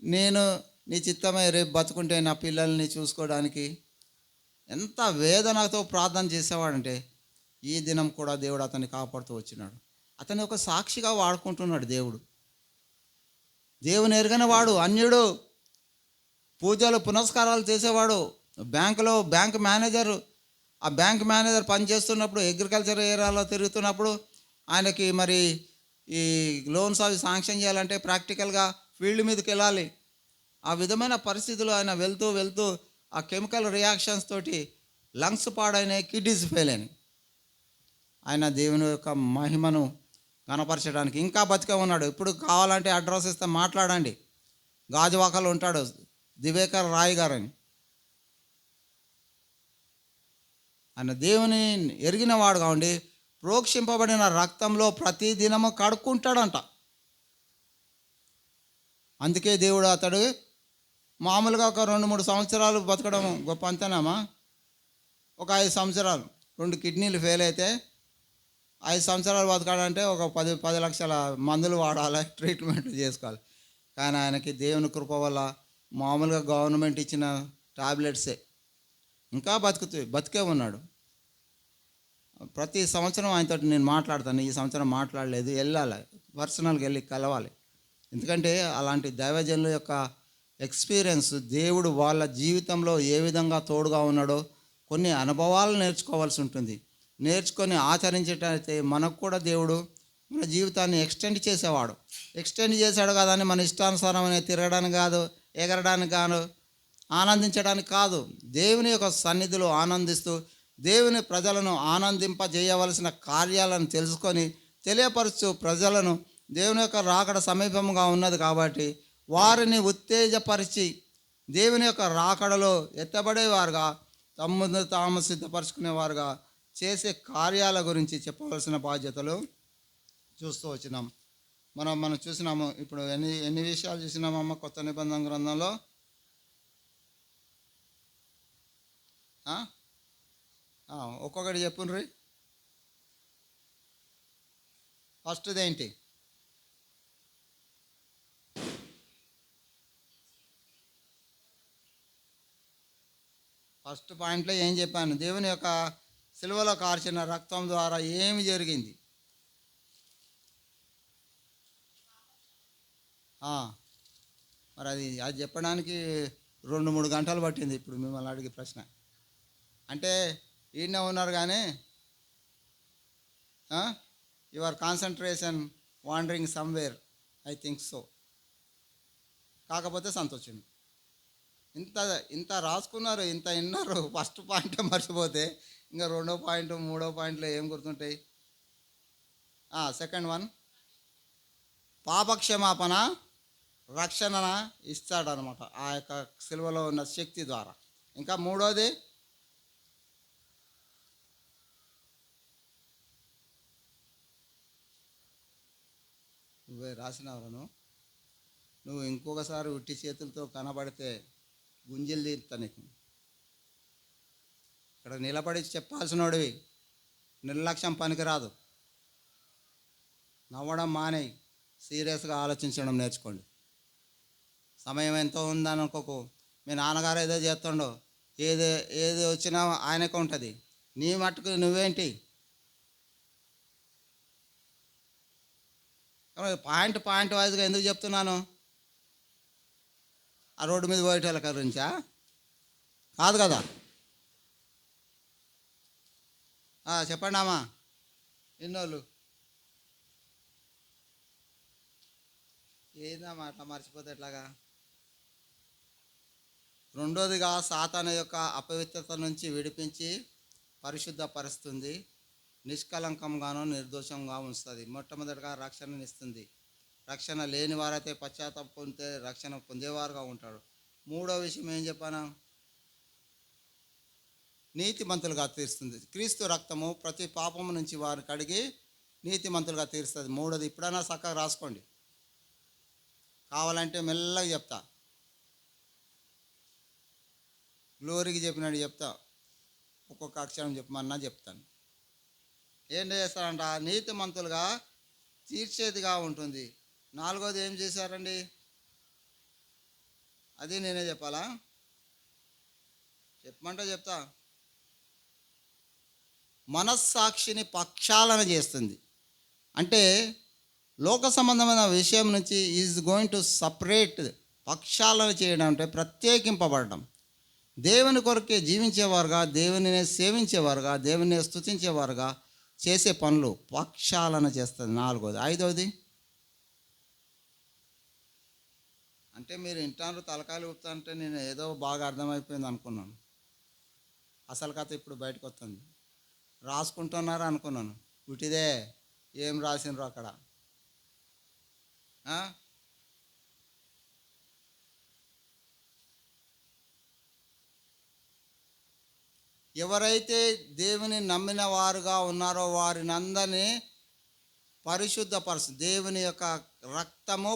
[SPEAKER 1] నేను నీ చిత్తమై రేపు బతుకుంటే నా పిల్లల్ని చూసుకోవడానికి. ఎంత వేదనతో ప్రార్థన చేసేవాడంటే ఈ దినం కూడా దేవుడు అతన్ని కాపాడుతూ వచ్చినాడు. అతన్ని ఒక సాక్షిగా వాడుకుంటున్నాడు దేవుడు. దేవుని ఎరగని వాడు, అన్యుడు, పూజలు పునస్కారాలు చేసేవాడు, బ్యాంక్ మేనేజరు, ఆ బ్యాంక్ మేనేజర్ పనిచేస్తున్నప్పుడు అగ్రికల్చర్ ఏరియాలో తిరుగుతున్నప్పుడు ఆయనకి మరి ఈ లోన్స్ అవి శాంక్షన్ చేయాలంటే ప్రాక్టికల్గా ఫీల్డ్ మీదకి వెళ్ళాలి. ఆ విధమైన పరిస్థితుల్లో ఆయన వెళ్తూ వెళ్తూ ఆ కెమికల్ రియాక్షన్స్ తోటి లంగ్స్ పాడైనాయి, కిడ్నీస్ ఫెయిల్ అయినాయి. ఆయన దేవుని యొక్క మహిమను కనపరచడానికి ఇంకా బతికే ఉన్నాడు. ఇప్పుడు కావాలంటే అడ్రస్ ఇస్తే మాట్లాడండి. గాజువాకలో ఉంటాడు దివేకర్ రాయ్ గారని. ఆయన దేవుని ఎరిగిన వాడు కావండి. ప్రోక్షింపబడిన రక్తంలో ప్రతి దినము కడుక్కుంటాడంట. అందుకే దేవుడు అతడు మామూలుగా ఒక 2-3 సంవత్సరాలు బతకడం గొప్ప అంతేనామా? ఒక 5 సంవత్సరాలు 2 కిడ్నీలు ఫెయిల్ అయితే 5 సంవత్సరాలు బతకాలంటే ఒక 10 లక్షల మందులు వాడాలి, ట్రీట్మెంట్ చేసుకోవాలి. కానీ ఆయనకి దేవుని కృప వల్ల మామూలుగా గవర్నమెంట్ ఇచ్చిన టాబ్లెట్సే ఇంకా బతికే ఉన్నాడు. ప్రతి సంవత్సరం ఆయనతో నేను మాట్లాడతాను. ఈ సంవత్సరం మాట్లాడలేదు, వెళ్ళాలి, పర్సనల్గా వెళ్ళి కలవాలి. ఎందుకంటే అలాంటి దైవజనుల యొక్క ఎక్స్పీరియన్స్, దేవుడు వాళ్ళ జీవితంలో ఏ విధంగా తోడుగా ఉన్నాడో కొన్ని అనుభవాలు నేర్చుకోవాల్సి ఉంటుంది. నేర్చుకొని ఆచరించేటైతే మనకు కూడా దేవుడు మన జీవితాన్ని ఎక్స్టెండ్ చేసేవాడు. ఎక్స్టెండ్ చేశాడు కదా అని మన ఇష్టానుసారమైన తిరగడానికి కాదు, ఎగరడానికి కాదు, ఆనందించడానికి కాదు. దేవుని యొక్క సన్నిధిలో ఆనందిస్తూ దేవుని ప్రజలను ఆనందింపజేయవలసిన కార్యాలను తెలుసుకొని తెలియపరుస్తూ ప్రజలను దేవుని యొక్క రాకడ సమీపంగా ఉన్నది కాబట్టి వారిని ఉత్తేజపరిచి దేవుని యొక్క రాకడలో ఎత్తబడేవారుగా తమ్మును తాము సిద్ధపరచుకునేవారుగా చేసే కార్యాల గురించి చెప్పవలసిన బాధ్యతలు చూస్తూ వచ్చినాం. మనం చూసినాము. ఇప్పుడు ఎన్ని విషయాలు చూసినామమ్మ కొత్త నిబంధన గ్రంథంలో? ఒక్కొక్కటి చెప్పుండ్రి. ఫస్ట్ది ఏంటి? ఫస్ట్ పాయింట్లో ఏం చెప్పాను? దేవుని యొక్క సిలువలో కార్చిన రక్తం ద్వారా ఏమి జరిగింది? మరి అది చెప్పడానికి 2-3 గంటలు పట్టింది ఇప్పుడు మిమ్మల్ని అడిగే ప్రశ్న. అంటే ఈయన ఉన్నారు కానీ your concentration wandering somewhere, I think so. కాకపోతే సంతోషం. ఇంత రాసుకున్నారు, ఇంత విన్నారు, ఫస్ట్ పాయింట్ మర్చిపోతే ఇంకా 2వ పాయింట్ 3వ పాయింట్లో ఏం గుర్తుంటాయి? సెకండ్ వన్, పాపక్షమాపణ రక్షణ ఇస్తాడనమాట ఆ యొక్క సిలువలో ఉన్న శక్తి ద్వారా. ఇంకా 3వది నువ్వే రాసినవరను. నువ్వు ఇంకొకసారి ఉట్టి చేతులతో కనబడితే గుంజీలు తీరుతా నీకు. ఇక్కడ నిలబడి చెప్పాల్సినోడివి. నిర్లక్ష్యం పనికిరాదు. నవ్వడం మానేయి, సీరియస్గా ఆలోచించడం నేర్చుకోండి. సమయం ఎంతో ఉందని అనుకోకు. మీ నాన్నగారు ఏదో చేస్తుండో, ఏది వచ్చినా ఆయనకు ఉంటుంది. నీ మట్టుకు నువ్వేంటి? పాయింట్ వైజ్గా ఎందుకు చెప్తున్నాను? ఆ రోడ్డు మీద పోయేటోళ్ళ గురించా? కాదు కదా. చెప్పండి అమ్మా, ఎన్నోళ్ళు ఏందమ్మా అట్లా మర్చిపోతే ఎట్లాగా? 2వదిగా సాతాను యొక్క అపవిత్రత నుంచి విడిపించి పరిశుద్ధపరుస్తుంది, నిష్కలంకంగాను నిర్దోషంగా ఉంచుతుంది. మొట్టమొదటిగా రక్షణనిస్తుంది. రక్షణ లేని వారైతే పశ్చాత్తాపం పొందితే రక్షణ పొందేవారుగా ఉంటాడు. 3వ విషయం ఏం చెప్పాను? నీతిమంతులుగా తీరుస్తుంది. క్రీస్తు రక్తము ప్రతి పాపము నుంచి వారిని కడిగి నీతిమంతులుగా తీరుస్తుంది. 3వది ఇప్పుడైనా చక్కగా రాసుకోండి, కావాలంటే మెల్లగా చెప్తా. గ్లోరీకి చెప్పినట్టు చెప్తా, ఒక్కొక్క అక్షరం చెప్పమన్నా చెప్తాను. ఏం చేస్తారంట? నీతిమంతులుగా తీర్చేదిగా ఉంటుంది. 4వది ఏం చేశారండి? అది నేనే చెప్పాలా? చెప్పమంటే చెప్తా. మనస్సాక్షిని ప్రక్షాళన చేస్తుంది. అంటే లోక సంబంధమైన విషయం నుంచి ఈజ్ గోయింగ్ టు సపరేట్. ప్రక్షాళన చేయడం అంటే ప్రత్యేకింపబడడం. దేవుని కొరకే జీవించేవారుగా, దేవునినే సేవించేవారుగా, దేవునినే స్తుతించేవారుగా చేసే పనులు ప్రక్షాళన చేస్తుంది. నాలుగోది. ఐదవది అంటే మీరు ఇంటారు తలకాయలు ఊపుతా అంటే నేను ఏదో బాగా అర్థమైపోయింది అనుకున్నాను. అసలు కథ ఇప్పుడు బయటకు వస్తుంది. రాసుకుంటున్నారు అనుకున్నాను. ఉటిదే ఏం రాసినరు అక్కడ. ఆ? ఎవరైతే దేవుని నమ్మిన వారుగా ఉన్నారో వారిని అందరినీ పరిశుద్ధపరచు, దేవుని యొక్క రక్తము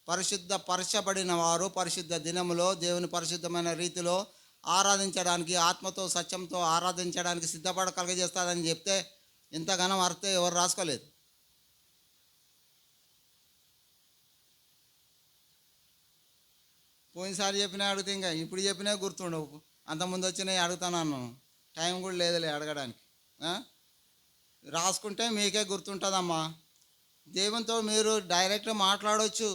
[SPEAKER 1] పరిశుద్ధపరచబడిన వారు పరిశుద్ధ దినములో దేవుని పరిశుద్ధమైన రీతిలో ఆరాధించడానికి, ఆత్మతో సత్యంతో ఆరాధించడానికి సిద్ధపడ కలుగజేస్తారని చెప్తే ఇంతగానం అర్థం ఎవరు రాసుకోలేదు. పోయినసారి చెప్పినా అడిగితే ఇంకా ఇప్పుడు చెప్పినా గుర్తుండవు. అంతకుముందు వచ్చినాయి అడుగుతాను అన్నాను. టైం కూడా లేదులే అడగడానికి. రాసుకుంటే మీకే గుర్తుంటుందమ్మా. దేవునితో మీరు డైరెక్ట్గా మాట్లాడవచ్చు.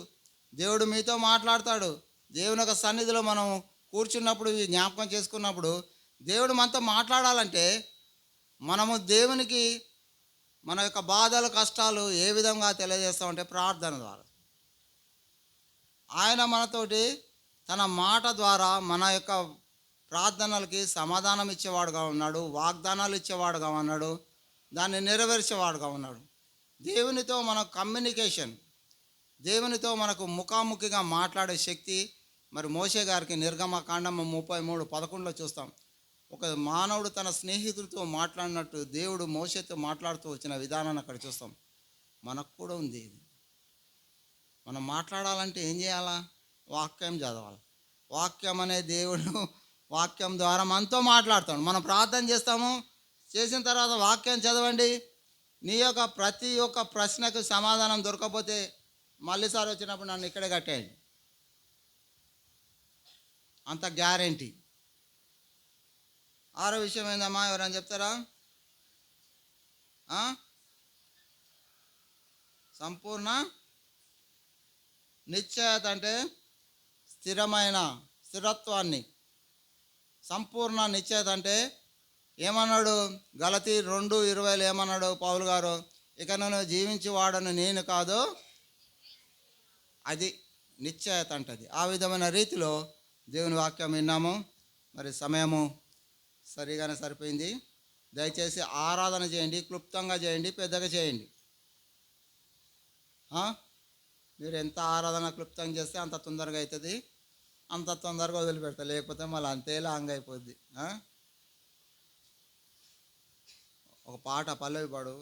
[SPEAKER 1] దేవుడు మీతో మాట్లాడతాడు. దేవుని యొక్క సన్నిధిలో మనం కూర్చున్నప్పుడు జ్ఞాపకం చేసుకున్నప్పుడు దేవుడు మనతో మాట్లాడాలంటే మనము దేవునికి మన యొక్క బాధలు కష్టాలు ఏ విధంగా తెలియజేస్తామంటే ప్రార్థన ద్వారా. ఆయన మనతోటి తన మాట ద్వారా మన యొక్క ప్రార్థనలకి సమాధానం ఇచ్చేవాడుగా ఉన్నాడు, వాగ్దానాలు ఇచ్చేవాడుగా ఉన్నాడు, దాన్ని నెరవేర్చేవాడుగా ఉన్నాడు. దేవునితో మన కమ్యూనికేషన్, దేవునితో మనకు ముఖాముఖిగా మాట్లాడే శక్తి మరి మోషే గారికి నిర్గమకాండము 33:11 చూస్తాం. ఒక మానవుడు తన స్నేహితుడితో మాట్లాడినట్టు దేవుడు మోషేతో మాట్లాడుతూ వచ్చిన విధానాన్ని అక్కడ చూస్తాం. మనకు కూడా ఉంది ఇది. మనం మాట్లాడాలంటే ఏం చేయాలా? వాక్యం చదవాలి. వాక్యం అనే దేవుడు వాక్యం ద్వారా మనతో మాట్లాడతాడు. మనం ప్రార్థన చేస్తాము, చేసిన తర్వాత వాక్యం చదవండి. నీ యొక్క ప్రతి ఒక్క ప్రశ్నకు సమాధానం దొరకకపోతే మళ్ళీసారి వచ్చినప్పుడు నన్ను ఇక్కడే కట్టేయండి, అంత గ్యారెంటీ. ఆరో విషయం ఏందమ్మా, ఎవరైనా చెప్తారా? సంపూర్ణ నిశ్చయత అంటే స్థిరత్వాన్ని. సంపూర్ణ నిశ్చయత అంటే ఏమన్నాడు? గలతీ 2:20 ఏమన్నాడు పౌలు గారు? ఇక నేను జీవించేవాడను నేను కాదు, అది నిశ్చయత అంటది. ఆ విధమైన రీతిలో దేవుని వాక్యం విన్నాము. మరి సమయము సరిగానే సరిపోయింది. దయచేసి ఆరాధన చేయండి, క్లుప్తంగా చేయండి, పెద్దగా చేయండి. మీరు ఎంత ఆరాధన క్లుప్తంగా చేస్తే అంత తొందరగా అవుతుంది, అంత తొందరగా వదిలిపెడతా. లేకపోతే మళ్ళీ అంతే లాంగ్ అయిపోద్ది. ఒక పాట పల్లవి పాడు.